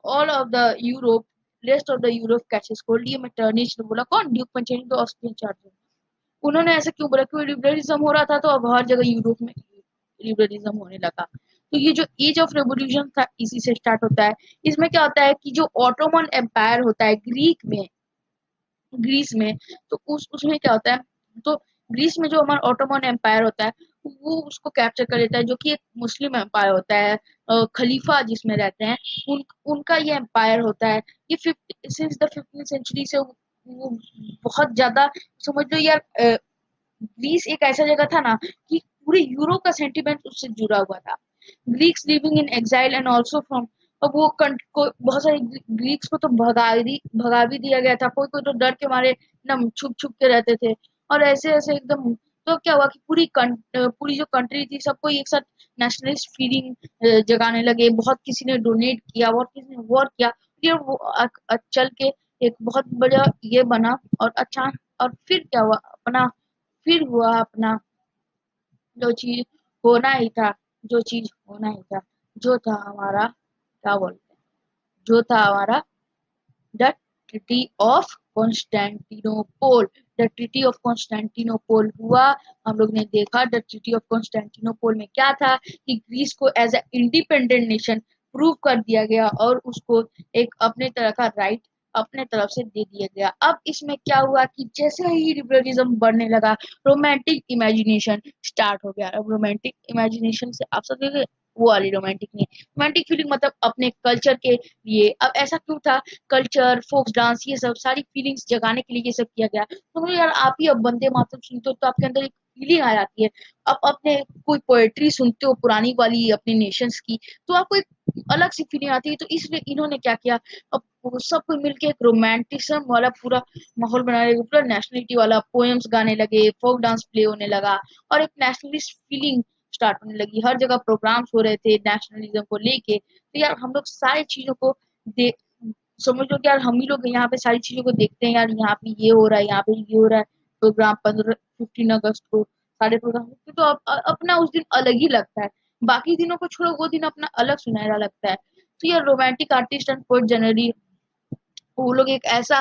all of the Europe rest of the Europe catches cold. ये मेटरनिच ने बोला कौन ड्यूक पंचेनी तो ऑस्ट्रियन चार्जर उन्होंने ऐसा क्यों बोला क्योंकि लिबरलिज्म हो रहा था तो अब हर जगह यूरोप में लिबरलिज्म होने लगा। तो ये जो एज ऑफ रेवोल्यूशन था इसी से स्टार्ट होता है। इसमें क्या होता है कि जो ऑटोमन एम्पायर होता है ग्रीस में तो उसमें क्या होता है तो ग्रीस में जो हमारा ऑटोमन एम्पायर होता है वो उसको कैप्चर कर लेता है जो कि एक मुस्लिम एम्पायर होता है। खलीफा जिसमें रहते हैं उनका ये एम्पायर होता है। ये सिंस द 15th सेंचुरी से वो बहुत ज्यादा समझ लो यार ग्रीस एक ऐसा जगह था ना कि पूरे यूरोप का सेंटिमेंट उससे जुड़ा हुआ था। Greeks living in exile and also from अब वो बहुत सारे ग्रीक्स को तो भगा भी दिया गया था। कोई कोई तो डर के मारे एकदम छुप छुप के रहते थे। और ऐसे ऐसे एकदम तो क्या हुआ कि पूरी जो कंट्री थी सबको एक साथ नेशनलिस्ट फीलिंग जगाने लगे। बहुत किसी ने डोनेट किया, बहुत किसी ने वॉर किया, फिर वो चल के एक बहुत बड़ा ये बना। और अच्छा, और फिर क्या हुआ अपना, फिर हुआ अपना जो चीज होना ही था, जो चीज होना ही था, जो था हमारा, क्या बोलते हैं, जो था हमारा the treaty of Constantinople. The treaty of Constantinople हुआ। हम लोग ने देखा द ट्रीटी ऑफ कॉन्स्टेंटिनोपोल में क्या था कि ग्रीस को as a independent nation prove कर दिया गया और उसको एक अपने तरह का राइट अपने तरफ से दे दिया गया। अब इसमें क्या हुआ कि जैसे ही लिबरलिज्म बढ़ने लगा, रोमांटिक इमेजिनेशन स्टार्ट हो गया। अब रोमांटिक इमेजिनेशन से आप सब देखे, वो वाली रोमांटिक नहीं, रोमांटिक फीलिंग मतलब अपने कल्चर के लिए। अब ऐसा क्यों था, कल्चर, फोक डांस, ये सब सारी फीलिंग्स जगाने के लिए ये सब किया गया। तो मुझे यार, आप ही अब वंदे मातरम सुनते हो तो आपके अंदर एक फीलिंग आ जाती है। अब अपने कोई पोएट्री सुनते हो पुरानी वाली अपने नेशंस की, तो आपको एक अलग सी फीलिंग आती है। तो इसलिए इन्होंने क्या किया, अब वो सबको मिलके एक रोमांटिज्म वाला पूरा माहौल बनाने लगे, पूरा नेशनलिटी वाला पोएम्स गाने लगे, फोक डांस प्ले होने लगा और एक नेशनलिस्ट फीलिंग स्टार्ट होने लगी। हर जगह प्रोग्राम्स हो रहे थे नेशनलिज्म को लेके। तो यार हम लोग सारी चीजों को देख, समझ लो कि यार हम ही लोग यहाँ पे सारी चीजों को देखते हैं। यार यहाँ पे ये हो रहा है, यहाँ पे ये हो रहा है, प्रोग्राम 15 15 अगस्त को सारे प्रोग्राम होते हैं, तो अपना उस दिन अलग ही लगता है। बाकी दिनों को छोड़ो, वो दिन अपना अलग सुनहरा लगता है। तो यार romantic artist and poet generally वो लोग एक ऐसा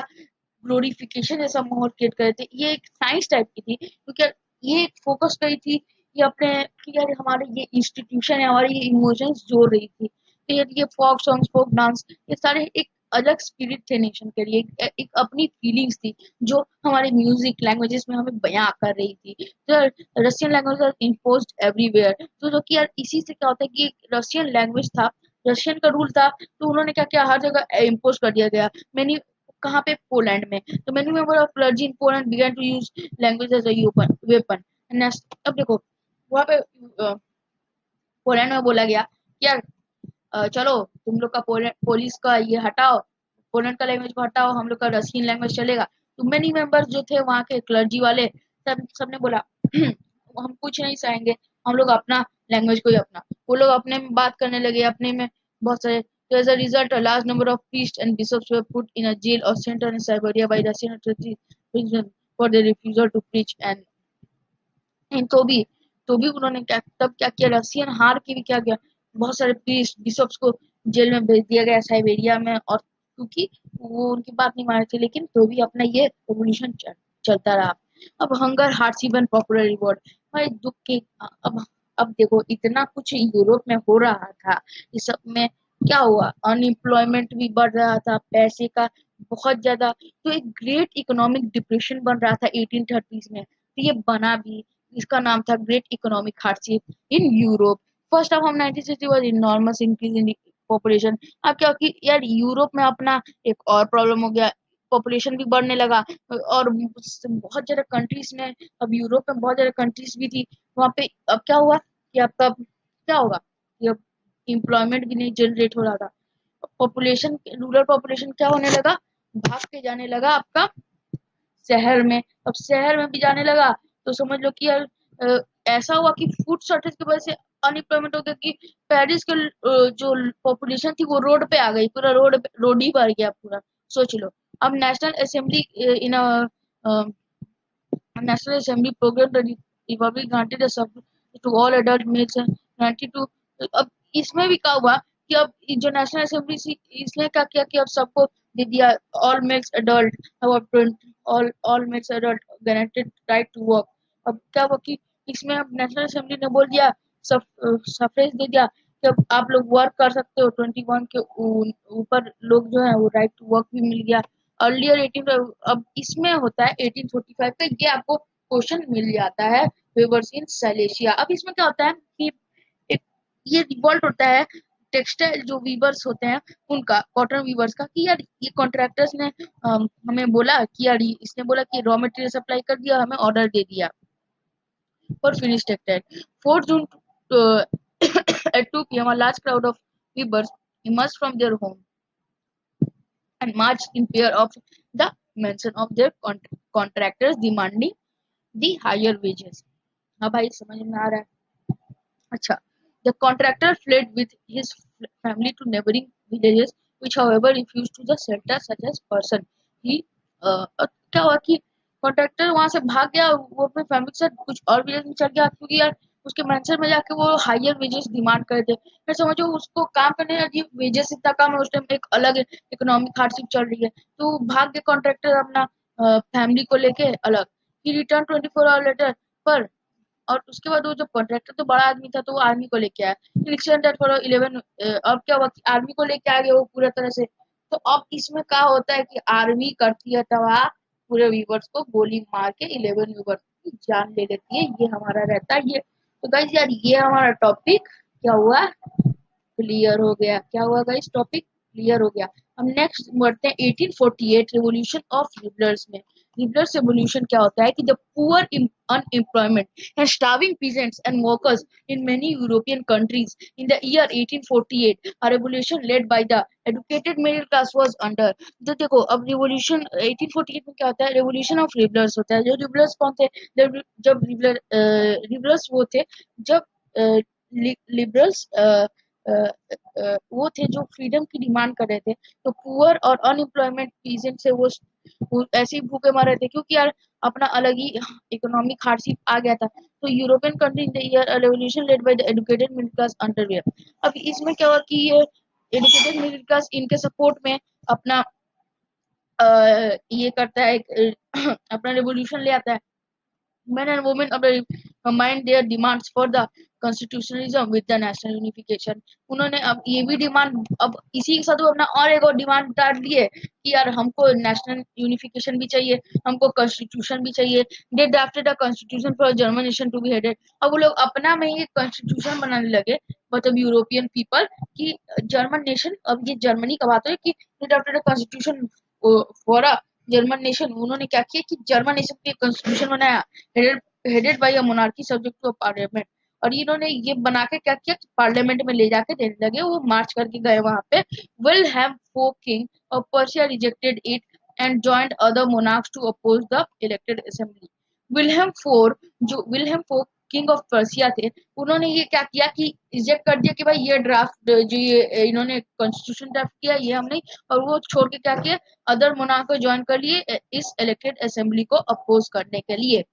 ग्लोरिफिकेशन जैसा माहौल क्रिएट कर रहे थे। ये एक साइंस टाइप की थी, क्योंकि ये फोकस करी थी कि अपने, कि यार हमारे ये इंस्टीट्यूशन है, हमारे ये इमोशंस जोड़ रही थी। तो यार ये फोक सॉन्ग्स, फोक डांस, ये सारे एक अलग स्पिरिट थे नेशन के लिए, एक अपनी फीलिंग्स थी जो हमारे म्यूजिक लैंग्वेजेस में हमें बयां कर रही थी। तो रशियन लैंग्वेज इम्पोज्ड एवरीवेयर। तो कि यार इसी से क्या होता है कि रशियन लैंग्वेज था, रशियन का रूल था, तो उन्होंने क्या किया, हर जगह इम्पोज कर दिया गया। मैंने कहाँ पे, पोलैंड में। तो many member of clergy in Poland began to use language as a weapon. अब देखो वहां पे पोलैंड में बोला गया कि यार चलो तुम लोग का पोलिस का ये हटाओ, पोलैंड का लैंग्वेज को हटाओ, हम लोग का रशियन लैंग्वेज चलेगा। तो मेनी मेंबर्स जो थे वहाँ के क्लर्जी वाले, सब सबने बोला हम कुछ नहीं सहेंगे, हम लोग अपना लैंग्वेज को ही अपना, वो लोग अपने में बात करने लगे, अपने में बहुत सारे। So as a result, a large number of priests and bishops were put in a jail or sent in Siberia by Russian authorities for their refusal to preach and तो भी उन्होंने क्या, तब क्या किया, रसियन हार के भी क्या किया, बहुत सारे प्रीस्ट बिशप्स को जेल में भेज दिया गया साइबेरिया में। और क्योंकि वो उनकी बात नहीं मान रहे थे, लेकिन तो भी अपना ये रेवोल्यूशन चलता रहा। अब hunger hearts even popular reward, भाई दुख के, अब देखो इतना कुछ यूरोप में हो रहा था, इस सब में क्या हुआ, अनएम्प्लॉयमेंट भी बढ़ रहा था, पैसे का बहुत ज्यादा, तो एक ग्रेट इकोनॉमिक डिप्रेशन बन रहा था 1830s में। तो ये बना भी, इसका नाम था great economic hardship in Europe. First of हम 1960 was enormous increase in population. अब क्या कि यार यूरोप में अपना एक और प्रॉब्लम हो गया, पॉपुलेशन भी बढ़ने लगा। और बहुत ज्यादा कंट्रीज में, अब यूरोप में बहुत ज्यादा कंट्रीज भी थी वहां पे। अब क्या हुआ कि अब तब क्या होगा कि अब एम्प्लॉयमेंट भी नहीं जनरेट हो रहा था, पॉपुलेशन, रूरल पॉपुलेशन क्या होने लगा, भाग के जाने लगा आपका शहर में। अब शहर में भी जाने लगा, तो समझ लो कि यार ऐसा हुआ कि फूड शॉर्टेज की वजह से अनएम्प्लॉयमेंट हो गया कि पेरिस के जो पॉपुलेशन थी वो रोड पे आ गई, पूरा रोड ही भर गया पूरा। सोच लो। अब national assembly in national assembly program the republic granted to all adult males 92। अब इसमें भी क्या हुआ कि अब जो नेशनल असेंबली थी, इसने क्या किया कि अब सबको दे दिया, all males adult, all males adult guaranteed right to work. अब क्या हुआ कि इसमें अब नेशनल असेंबली ने बोल दिया, सब सफरेज दे दिया कि अब आप लोग वर्क कर सकते हो, 21 के ऊपर लोग जो है वो राइट टू वर्क भी मिल गया। अर्लियर 18, अब इसमें होता है 1845 का, ये आपको क्वेश्चन मिल जाता है, वेवर्स इन सैलेशिया। अब इसमें क्या होता है कि एक ये रिवॉल्ट होता है टेक्सटाइल जो वीवर्स होते हैं उनका, कॉटन वीवर्स का, कि यार ये कॉन्ट्रैक्टर्स ने हमें बोला कि यार इसने बोला कि रॉ मटेरियल सप्लाई कर दिया, हमें ऑर्डर दे दिया for finished textile. 4th June at 2 p.m. a large crowd of weavers emerged from their home and marched in fear of the mention of their contractors demanding the higher wages. हाँ भाई, समझ में आ रहा है। अच्छा, the contractor fled with his family to neighboring villages, which however refused to the shelter such as person. He क्या हुआ कि कॉन्ट्रैक्टर वहां से भाग गया और वो अपने फैमिली के साथ कुछ और विलेज में चल गया, क्योंकि यार उसके मैंशन में जाके वो हायर वेजेस डिमांड कर थे। फिर समझो उसको काम करने लगी, वेजेस इतना कम है, उस टाइम एक अलग इकोनॉमिक हार्डशिप चल रही है, तो वो भाग गया कॉन्ट्रैक्टर अपना फैमिली को लेके अलग। ही रिटर्न 24 आवर लेटर, पर और उसके बाद वो जो कॉन्ट्रैक्टर तो बड़ा आदमी था, तो वो आर्मी को लेके आया। Election for 11। अब क्या हुआ कि आर्मी को लेके आ गया वो पूरा तरह से। तो अब इसमें क्या होता है कि आर्मी करती है तबाह, पूरे व्यूवर्स को गोली मार के 11 व्यूवर्स की जान ले लेती है। ये हमारा रहता है ये। तो गाइस यार, ये हमारा टॉपिक क्या हुआ, क्लियर हो गया। क्या हुआ गाइस, टॉपिक क्लियर हो गया। हम नेक्स्ट बढ़ते हैं 1848 रिवॉल्यूशन ऑफ रिबलर्स में। रिबलर्स रिवॉल्यूशन क्या होता है कि जब poor unemployment and starving peasants and workers in many European countries in the year 1848, a revolution led by the educated middle class was under। तो देखो, अब रिवॉल्यूशन 1848 में क्या होता है, रेवोल्यूशन ऑफ रिबलर्स होता है। जो रिबलर्स कौन थे, जब रिबलर्स वो थे जब लिबरल्स वो थे जो फ्रीडम की डिमांड कर रहे थे। तो पुअर और अनएम्प्लॉयमेंट रीजन से वो ऐसे ही भूखे मर रहे थे, क्योंकि यार अपना अलग ही इकोनॉमिक हार्डशिप आ गया था। तो European country in the year revolution led by the educated middle class underwear. अब इसमें क्या हुआ कि ये एजुकेटेड मिडिल क्लास इनके सपोर्ट में अपना ये करता है अपना रेवोल्यूशन ले आता है। Men and women combined their demands for the constitutionalism with the national unification। उन्होंने अब ये भी डिमांड, अब इसी के साथ वो अपना और एक और डिमांड डाल दी है कि यार हमको नेशनल यूनिफिकेशन भी चाहिए, हमको कॉन्स्टिट्यूशन भी चाहिए। They drafted a constitution for German nation to be headed. अब वो लोग अपना में ही कॉन्स्टिट्यूशन बनाने लगे, मतलब यूरोपियन पीपल की जर्मन नेशन। अब ये जर्मनी का बात है कि they drafted a constitution for a German nation. उन्होंने क्या किया कि जर्मन नेशन के कॉन्स्टिट्यूशन बनाया, headed by a monarchy subject to parliament. और इन्होंने ये बना के क्या किया, पार्लियामेंट में ले जाके देने लगे। वो मार्च करके गए वहां पे। Wilhelm folk king of Persia rejected it and joined other monarchs to oppose the elected assembly. Wilhelm folk king of Persia थे, उन्होंने ये क्या किया कि रिजेक्ट कर दिया कि भाई ये ड्राफ्ट जो ये इन्होंने कॉन्स्टिट्यूशन ड्राफ्ट किया ये हम नहीं। और वो छोड़ के क्या किया, अदर मोनार्क को ज्वाइन कर लिए इस इलेक्टेड असेंबली को अपोज करने के लिए।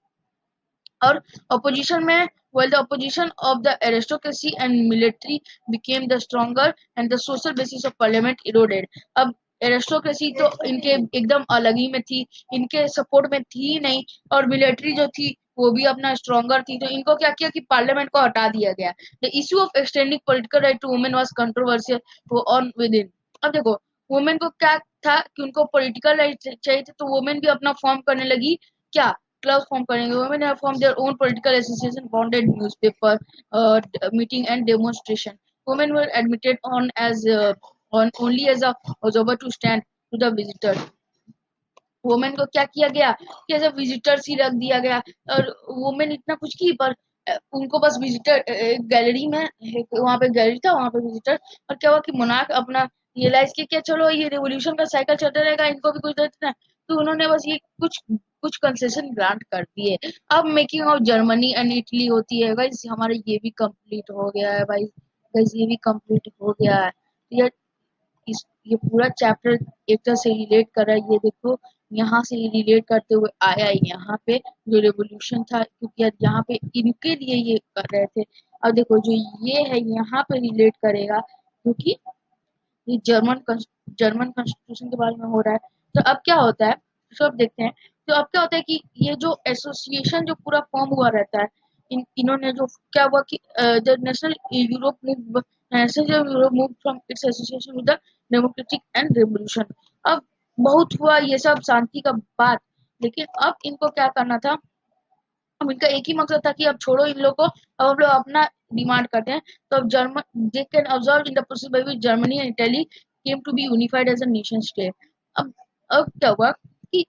और अपोजिशन में, while the opposition of the aristocracy and military became the stronger and the social basis of parliament eroded। अब एरिस्टोक्रेसी तो इनके एकदम अलग ही में थी, इनके सपोर्ट में थी ही नहीं। और मिलिट्री जो थी वो भी अपना स्ट्रॉन्गर थी, तो इनको क्या किया कि पार्लियामेंट को हटा दिया गया। The issue of extending political right to women was controversial on within. अब देखो, वुमेन को क्या था कि उनको पॉलिटिकल राइट चाहिए थे, तो वुमेन भी अपना फॉर्म करने लगी। क्या, क्लब फॉर्म करेंगे। Women have form their own political association, founded newspaper, meeting and demonstration. Women were admitted on as on only as a observer to stand to the visitor। Women को क्या किया गया कि एज अ विजिटर्स ही रख दिया गया। और वुमेन इतना कुछ की, पर उनको बस विजिटर, गैलरी में वहां पे गैलरी था, वहां पे विजिटर। और क्या हुआ कि मोनार्क अपना रियलाइज किया कि चलो ये रिवोल्यूशन का साइकिल चलता रहेगा, इनको भी कुछ देते हैं। तो उन्होंने बस ये कुछ कुछ कंसेशन ग्रांट कर दिए। अब making of Germany and Italy होती है गाइस, हमारा ये भी कंप्लीट हो गया है भाई। गाइस ये भी कंप्लीट हो गया है। ये ये पूरा चैप्टर एक तरह से रिलेट कर रहा है। ये देखो, यहाँ से रिलेट करते हुए आया है यहाँ पे जो रेवोल्यूशन था, क्योंकि यहाँ पे इनके लिए ये कर रहे थे। अब देखो जो ये है यहाँ पे रिलेट करेगा, क्योंकि ये जर्मन कॉन्स्टिट्यूशन के बारे में हो रहा है। तो अब क्या होता है, तो अब देखते हैं। तो अब क्या होता है कि ये जो एसोसिएशन जो पूरा फॉर्म हुआ रहता है, इन्होंने जो क्या हुआ कि the national Europe move national Europe move from its association with the democratic and revolution. अब बहुत हुआ ये सब शांति का बात, लेकिन अब इनको क्या करना था। अब इनका एक ही मकसद था कि अब छोड़ो इन लोग को, अब हम लोग अपना डिमांड करते हैं। तो अब German they can observe in the process by which Germany and Italy came to be unified as a nation state. अब अब क्या हुआ कि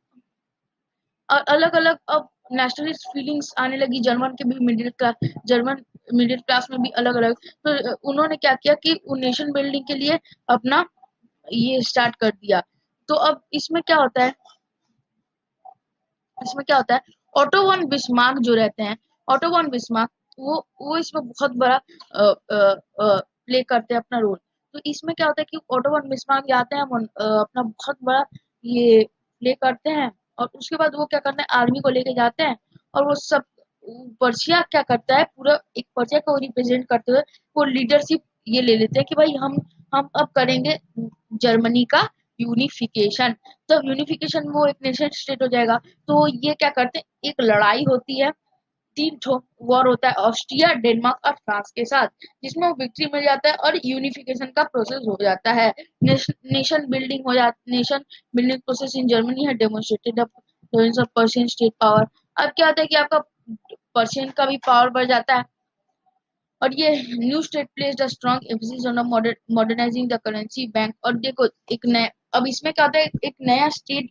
अलग अलग अब नेशनलिस्ट फीलिंग्स आने लगी जर्मन के भी जर्मन मिडिल क्लास में भी अलग अलग। तो उन्होंने क्या किया कि नेशन बिल्डिंग के लिए अपना ये स्टार्ट कर दिया। तो अब इसमें क्या होता है, ऑटो वन बिस्मार्क जो रहते हैं ऑटो वन बिस्मार्क वो इसमें बहुत बड़ा प्ले करते हैं अपना रोल। तो इसमें क्या होता है कि ऑटो वन बिस्मार्क आते हैं, अपना बहुत बड़ा ये प्ले करते हैं, और उसके बाद वो क्या करते हैं, आर्मी को लेके जाते हैं, और वो सब पर्शिया क्या करता है, पूरा एक पर्शिया को रिप्रेजेंट करते हुए वो लीडरशिप ये ले लेते हैं कि भाई हम अब करेंगे जर्मनी का यूनिफिकेशन। तब यूनिफिकेशन में वो एक नेशन स्टेट हो जाएगा। तो ये क्या करते हैं, एक लड़ाई होती है, 3 ठो वॉर होता है ऑस्ट्रिया, डेनमार्क और फ्रांस के साथ, जिसमें वो विक्ट्री मिल जाता है और यूनिफिकेशन का प्रोसेस हो जाता है। Nation building process in Germany है demonstrated of Persian state power. अब क्या होता है कि आपका पर्शियन का भी पावर बढ़ जाता है, और ये new state placed a strong emphasis on modernising the currency bank. और देखो एक नया, अब इसमें क्या होता है, एक नया स्टेट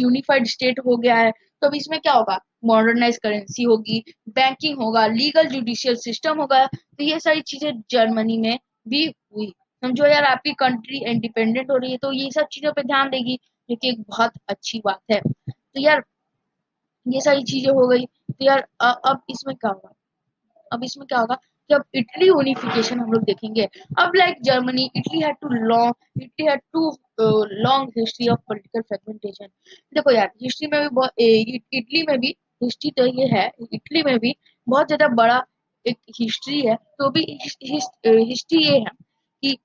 यूनिफाइड स्टेट हो गया है, तो अब इसमें क्या होगा, मॉडर्नाइज करेंसी होगी, बैंकिंग होगा, लीगल जुडिशियल सिस्टम होगा। तो ये सारी चीजें जर्मनी में भी हुई। समझो यार, आपकी कंट्री इंडिपेंडेंट हो रही है तो ये सब चीजों पे ध्यान देगी, जो कि एक बहुत अच्छी बात है। तो यार ये सारी चीजें हो गई। तो यार अब इसमें क्या होगा, अब इसमें क्या होगा कि अब इटली यूनिफिकेशन हम लोग देखेंगे। अब like Germany, Italy had to long history of political fragmentation. देखो यार, हिस्ट्री में भी इटली में भी हिस्ट्री तो ये है, इटली में भी बहुत ज्यादा बड़ा एक हिस्ट्री है। तो भी हिस्ट्री ये है कि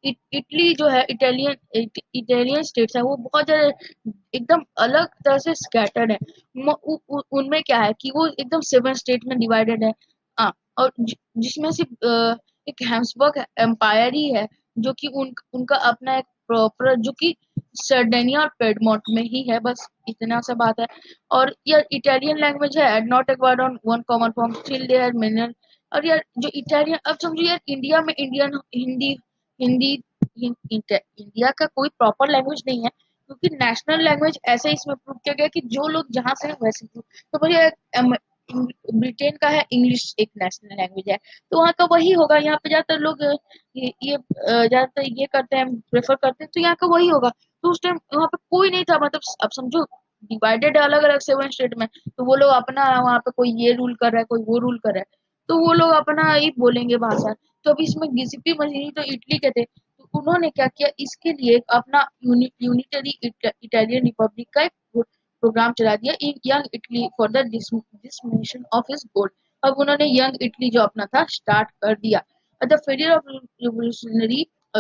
इटली जो है, इटालियन स्टेट्स है, वो बहुत ज्यादा एकदम अलग तरह से स्कैटर्ड है। उनमें क्या है कि वो एकदम 7 स्टेट में डिवाइडेड है। हाँ, और जिसमें से एक हैम्सबर्ग एम्पायर ही है, जो कि उनका अपना एक प्रॉपर, जो कि सर्डेनिया और पेडमोंट में ही है, बस इतना सा बात है। और यार इटालियन लैंग्वेज है not acquired on one common form still there mineral. और यार जो इटालियन, अब समझो यार, इंडिया में इंडियन हिंदी हिंदी इंडिया का कोई प्रॉपर लैंग्वेज नहीं है, क्योंकि नेशनल लैंग्वेज ऐसे इसमें प्रूव किया गया कि जो लोग जहाँ से हैं वैसे प्रूव। तो भैया ब्रिटेन का है इंग्लिश एक नेशनल लैंग्वेज है, तो वहाँ का वही होगा। यहाँ पे ज्यादातर लोग ज्यादातर ये करते हैं, प्रेफर करते हैं, तो यहाँ का वही होगा। तो उस टाइम वहाँ पे कोई नहीं था, मतलब अब समझो डिवाइडेड है अलग अलग 7 स्टेट में, तो वो लोग अपना वहाँ पे कोई ये रूल कर रहा है, कोई वो रूल कर रहा है, तो वो लोग अपना ही बोलेंगे भाषा। तो अभी इसमें गिसिपी मजीनी तो इटली के थे, तो उन्होंने क्या किया, इसके लिए अपना यूनिटरी इटालियन रिपब्लिक का एक प्रोग्राम चला दिया, young Italy for the dissemination of his gold. अब उन्होंने यंग इटली जो अपना था स्टार्ट कर दिया। The failure of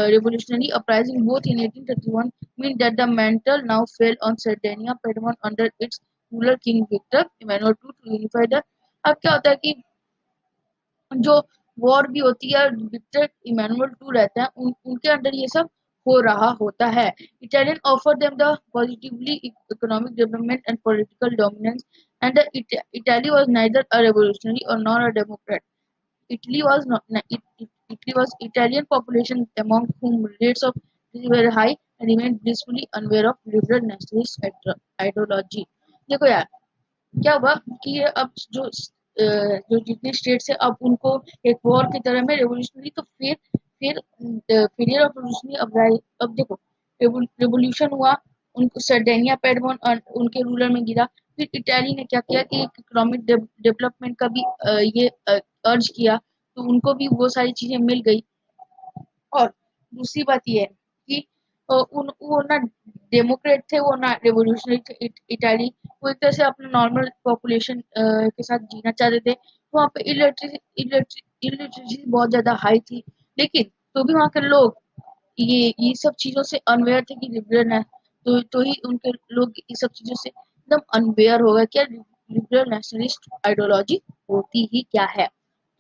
revolutionary uprising both in 1831 mean that the mantle now fell on Sardinia Piedmont under its ruler King Victor Emmanuel II to unify the। अब क्या होता है कि जो वॉर भी होती है, विक्टर इमानुअल टू रहते हैं, उनके अंडर ये सब हो रहा होता है। Italian offer them the positively economic development and political dominance, and Italy was neither a revolutionary और nor a democrat. Italy was not Italy was Italian population among whom rates of disease were high and remained blissfully unaware of liberal nationalist ideology। देखो यार, क्या हुआ कि ये अब जो जितने स्टेट्स है, अब उनको एक वॉर की तरह में रेवोल्यूशनरी, तो फिर फेलियर ऑफ रेवोल्यूशनरी। अब देखो रेवोल्यूशन हुआ, उनको सर्डेनिया पेडमोन उनके रूलर में गिरा। फिर इटाली ने क्या किया कि इकोनॉमिक डेवलपमेंट का भी ये अर्ज किया, तो उनको भी वो सारी चीजें मिल गई। और दूसरी बात ये है कि वो ना डेमोक्रेट थे, वो ना रेवोल्यूशनरी थे। इटाली वो एक तरह से अपने नॉर्मल पॉपुलेशन के साथ जीना चाहते थे। वहाँ पे इलिटरेसी बहुत ज्यादा हाई थी, लेकिन तो भी वहाँ के लोग ये सब चीजों से अनवेयर थे कि लिबरल है। तो ही उनके लोग ये सब चीजों से एकदम अनवेयर हो गए, क्या लिबरल नेशनलिस्ट आइडियोलॉजी होती ही क्या है।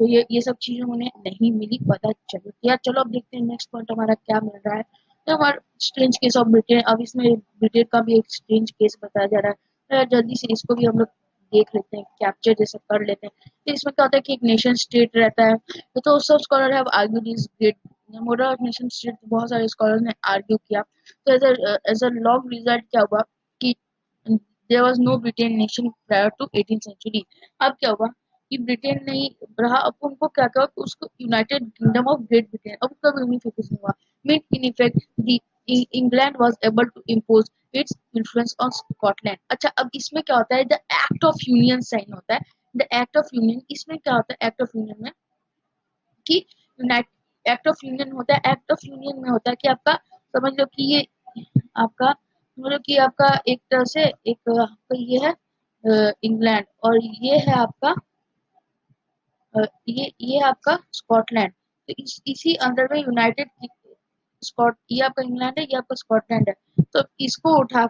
तो ये सब चीजें उन्हें नहीं मिली, पता चलो यार। चलो अब देखते हैं नेक्स्ट पॉइंट हमारा क्या मिल रहा है। तो हमारा स्ट्रेंज केस ऑफ ब्रिटेन, अब इसमें ब्रिटेन का भी एक स्ट्रेंज केस बताया जा रहा है। तो यार जल्दी से इसको भी हम लोग देख लेते हैं, कैप्चर जैसे कर लेते हैं। तो इसमें क्या होता है कि एक नेशन स्टेट रहता है। तो सब scholar have argued this great model of nation state, बहुत सारे स्कॉलर ने आर्ग्यू किया। तो एज अ लॉन्ग रिजल्ट क्या हुआ कि there was no Britain nation prior to 18th century. अब क्या हुआ कि ब्रिटेन नहीं रहा, अब उनको क्या कहा, उसको United Kingdom of Great Britain, अब उसका यूनिफिकेशन हुआ। Mean in effect the England was able to impose its influence on Scotland. अच्छा, अब इसमें क्या होता है, the act of union sign होता है द एक्ट ऑफ यूनियन, इसमें क्या होता है एक्ट ऑफ यूनियन में कि यूनाइट एक्ट ऑफ यूनियन होता है, एक्ट ऑफ यूनियन में होता है कि आपका समझ लो कि ये आपका समझ लो कि आपका एक तरह से एक आपका ये है इंग्लैंड और ये है आपका ये आपका स्कॉटलैंड। तो इसी अंदर में यूनाइटेड स्कॉट ये आपका इंग्लैंड है, ये आपका स्कॉटलैंड है। तो इसको उठा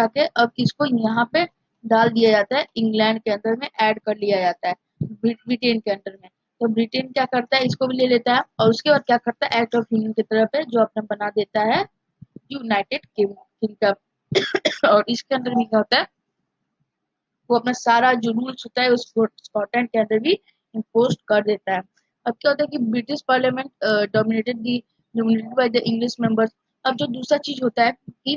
के अब इसको यहाँ पे डाल दिया जाता है, इंग्लैंड के अंदर में ऐड कर लिया जाता है ब्रिटेन के अंदर में। तो ब्रिटेन क्या करता है, इसको भी ले लेता है और उसके बाद क्या करता है एक्ट ऑफ यूनियन की तरफ है जो अपना बना देता है यूनाइटेड किंगडम। और इसके अंदर भी क्या होता है, वो अपना सारा जो रूल्स होता है उस स्कॉटलैंड के अंदर भी इम्पोज कर देता है। अब क्या होता है कि British parliament dominated by the English members. अब जो दूसरा चीज होता है कि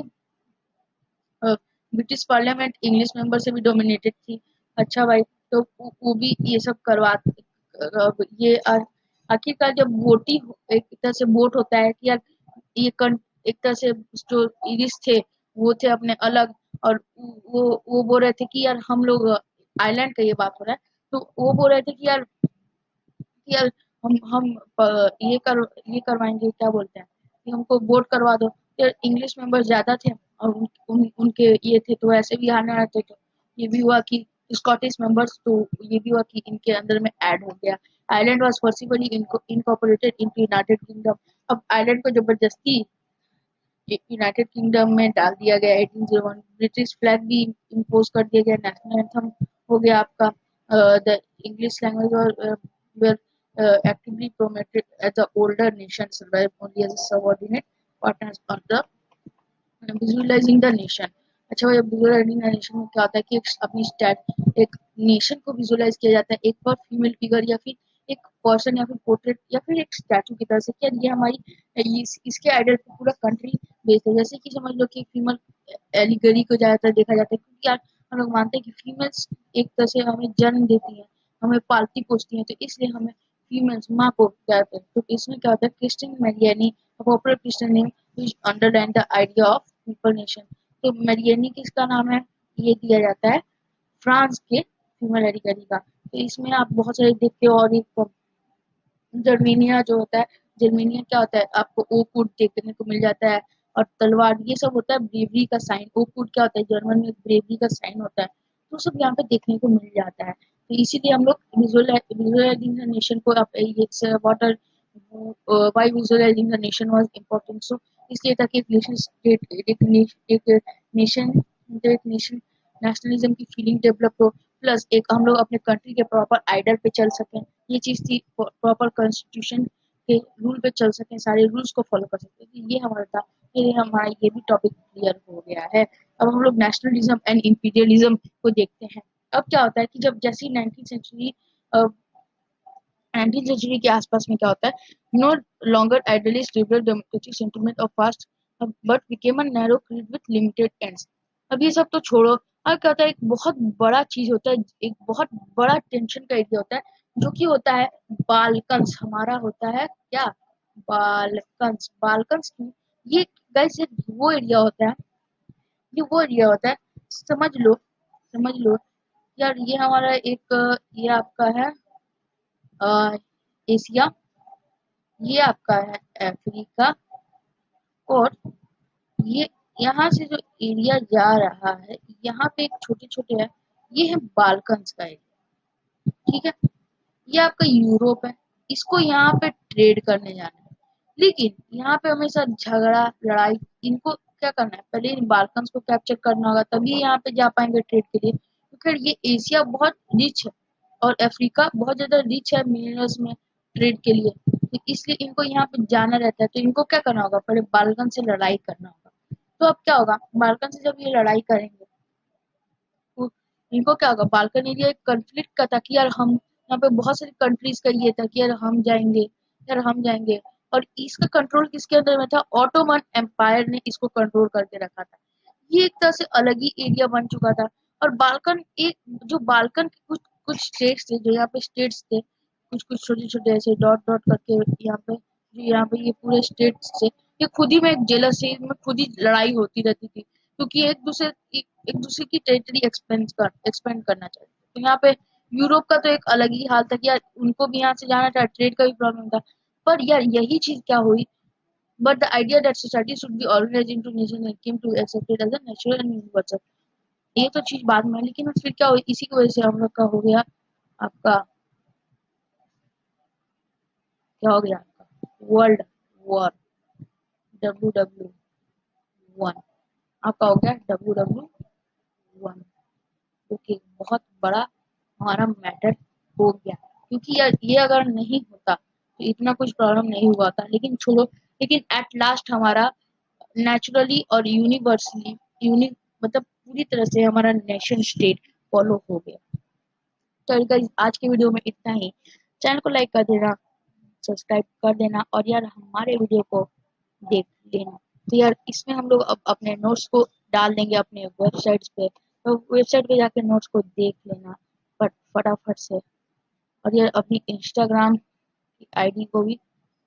ब्रिटिश पार्लियामेंट इंग्लिश मेंबर से भी डोमिनेटेड थी। अच्छा भाई, तो वो भी ये सब ये आखिरकार जब वोटिंग एक तरह से वोट होता है कि यार ये एक तरह से जो इंग्लिश थे वो थे अपने अलग, और वो बोल रहे थे कि यार हम लोग आइलैंड का ये बात हो रहा है, तो वो बोल रहे थे कि यार हम ये करवाएंगे, क्या बोलते हैं कि हमको वोट करवा दो। फिर इंग्लिश मेंबर ज्यादा थे और उनके ये थे तो ऐसे भी आने रहे थे, तो ये भी हुआ कि स्कॉटिश मेंबर्स, तो ये भी हुआ कि इनके अंदर में ऐड हो गया। Ireland was forcibly incorporated into United kingdom. अब आयरलैंड को जबरदस्ती यूनाइटेड किंगडम में डाल दिया गया 1801। ब्रिटिश फ्लैग भी इम्पोज कर दिया गया, नेशनल एंथम हो गया आपका। द इंग्लिश लैंग्वेज और actively promoted as the older nation survive only as a subordinate partners on the visualising the nation. अच्छा भाई, विजुअलाइजिंग द नेशन में क्या होता है कि अपनी स्टैट एक नेशन को विजुअलाइज किया जाता है एक बार फीमेल फिगर या फिर एक पर्सन या फिर पोर्ट्रेट या फिर एक स्टैचू की तरह से, क्या ये हमारी इसके आइडल पे पूरा कंट्री बेस्ड है। जैसे कि समझ लो कि फीमेल एलिगरी को ज्यादातर देखा जाता है क्योंकि यार हम लोग मानते हैं कि फीमेल्स एक तरह से हमें जन्म देती हैं, हमें पालती पोसती हैं, तो इसलिए हमें फीमेल्स माँ को कहते हैं। तो इसमें क्या होता है, Christian Marianne popular Christian name which underline the idea of people nation. तो मेरियनी किसका नाम है, ये दिया जाता है फ्रांस के फीमेल एडिटरी का। तो इसमें आप बहुत सारे देखते हो। और एक जर्मेनिया जो होता है, जर्मेनिया क्या होता है, आपको ओक वुड देखने को मिल जाता है और तलवार, ये सब होता है ब्रेवरी का साइन। ओक वुड क्या होता है, जर्मन में ब्रेवरी का साइन होता है, तो सब यहाँ पे देखने को मिल जाता है। तो इसीलिए हम लोग विजुअलाइजिंग द नेशन को what are why visualising the nation was important. So इसलिए ताकि एक नेशन स्टेट एक नेशन एक नेशन नेशनलिज्म की फीलिंग डेवलप हो, प्लस एक हम लोग अपने कंट्री के प्रॉपर आइडल पे चल सकें। ये चीज थी, प्रॉपर कॉन्स्टिट्यूशन के रूल पे चल सकें, सारे रूल्स को फॉलो कर सकें। तो ये हमारा था, ये हमारा ये भी टॉपिक क्लियर हो गया है। अब हम लोग नेशनलिज्म एंड इंपीरियलिज्म को देखते हैं। अब क्या होता है कि जब जैसी 19th सेंचुरी के आसपास में क्या होता है, no longer idealist liberal democratic sentiment of past but became a narrow creed with limited ends. अब ये सब तो छोड़ो। अब क्या होता है, एक बहुत बड़ा चीज होता है, एक बहुत बड़ा टेंशन का एरिया होता है जो कि होता है बालकंस। हमारा होता है क्या, बालकंस। बालकंस की ये गाइस वो एरिया होता है, ये वो एरिया होता है, समझ लो यार, ये हमारा एक ये आपका है एशिया, ये आपका है अफ्रीका, और ये यहाँ से जो एरिया जा रहा है, यहाँ पे एक छोटे छोटे है, ये है बाल्कन्स का एरिया। ठीक है, ये आपका यूरोप है, इसको यहाँ पे ट्रेड करने जाना है, लेकिन यहाँ पे हमेशा झगड़ा लड़ाई। इनको क्या करना है, पहले इन बाल्कन्स को कैप्चर करना होगा, तभी यहाँ पे जा पाएंगे ट्रेड के लिए। तो फिर ये एशिया बहुत रिच है और अफ्रीका बहुत ज्यादा रिच है मिनरल्स में ट्रेड के लिए, तो इसलिए इनको यहाँ पे जाना रहता है। तो इनको क्या करना होगा, पहले बाल्कन से लड़ाई करना होगा। तो अब क्या होगा, बाल्कन से जब ये लड़ाई करेंगे तो इनको क्या होगा, बाल्कन एरिया एक कंफ्लिक्ट का था कि यार हम यहाँ पे बहुत सारी कंट्रीज का ये था कि यार हम जाएंगे। और इसका कंट्रोल किसके अंदर में था, ऑटोमन एम्पायर ने इसको कंट्रोल करके रखा था। ये एक तरह से अलग ही एरिया बन चुका था। और बाल्कन एक जो बाल्कन के कुछ कुछ स्टेट्स थे, जो यहाँ पे स्टेट्स थे, कुछ कुछ छोटे छोटे ऐसे डॉट डॉट करके यहाँ पे ये पूरे स्टेट्स थे, ये खुद ही में एक जेलस से, इनमें खुद ही लड़ाई होती रहती थी। क्योंकि एक दूसरे की टेरिटरी एक्सपेंड करना चाहते थे। तो यहाँ पे यूरोप का तो एक अलग ही हाल था कि यार उनको भी यहाँ से जाना था, ट्रेड का भी प्रॉब्लम था। पर यार यही चीज क्या हुई, but the idea that society should be organised into nation and came to accept it as a natural and universal. ये तो चीज बाद में है, लेकिन फिर क्या हुई, इसी की वजह से हम लोग का हो गया आपका, क्या हो गया आपका वर्ल्ड वॉर, WW1 आपका हो गया WW1, जो कि बहुत बड़ा हमारा मैटर हो गया। क्योंकि यार ये अगर नहीं होता तो इतना कुछ प्रॉब्लम नहीं हुआ था, लेकिन छोड़ो, लेकिन एट लास्ट हमारा नेचुरली और यूनिवर्सली यूनि मतलब पूरी तरह से हमारा नेशन स्टेट फॉलो हो गया। तो गाइस आज के वीडियो में इतना ही। चैनल को लाइक कर देना, सब्सक्राइब कर देना, और यार हमारे वीडियो को देख लेना। तो यार इसमें हम लोग अब अपने नोट्स को डाल देंगे अपने वेबसाइट्स पे, तो वेबसाइट पे जाके नोट्स को देख लेना फटाफट से। और यार अपनी इंस्टाग्राम की आईडी को भी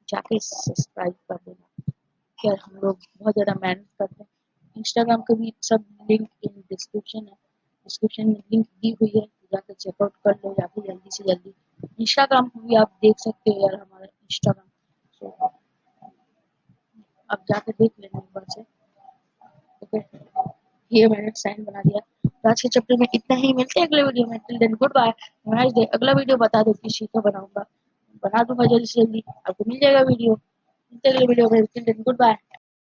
जाके सब्सक्राइब कर देना। यार हम लोग बहुत ज़्यादा मेहनत करते हैं। इंस्टाग्राम का भी सब लिंक इन डिस्क्रिप्शन है, डिस्क्रिप्शन में लिंक दी हुई है, जाकर चेकआउट कर लो जाके जल्दी से जल्दी। इंस्टाग्राम को भी आप देख सकते हो यार, हमारा इंस्टाग्राम, तो आप जाकर देख लेना एक बार से। ओके, ये मैंने साइन बना दिया। तो आज के चैप्टर में इतना ही, मिलते हैं अगले वीडियो में। Till then good bye, nice day. अगला वीडियो बता दो किस चीज़ का बनाऊंगा, बना दूंगा जल्दी से जल्दी, आपको मिल जाएगा वीडियो। मिलते हैं अगले वीडियो में। Till then good bye.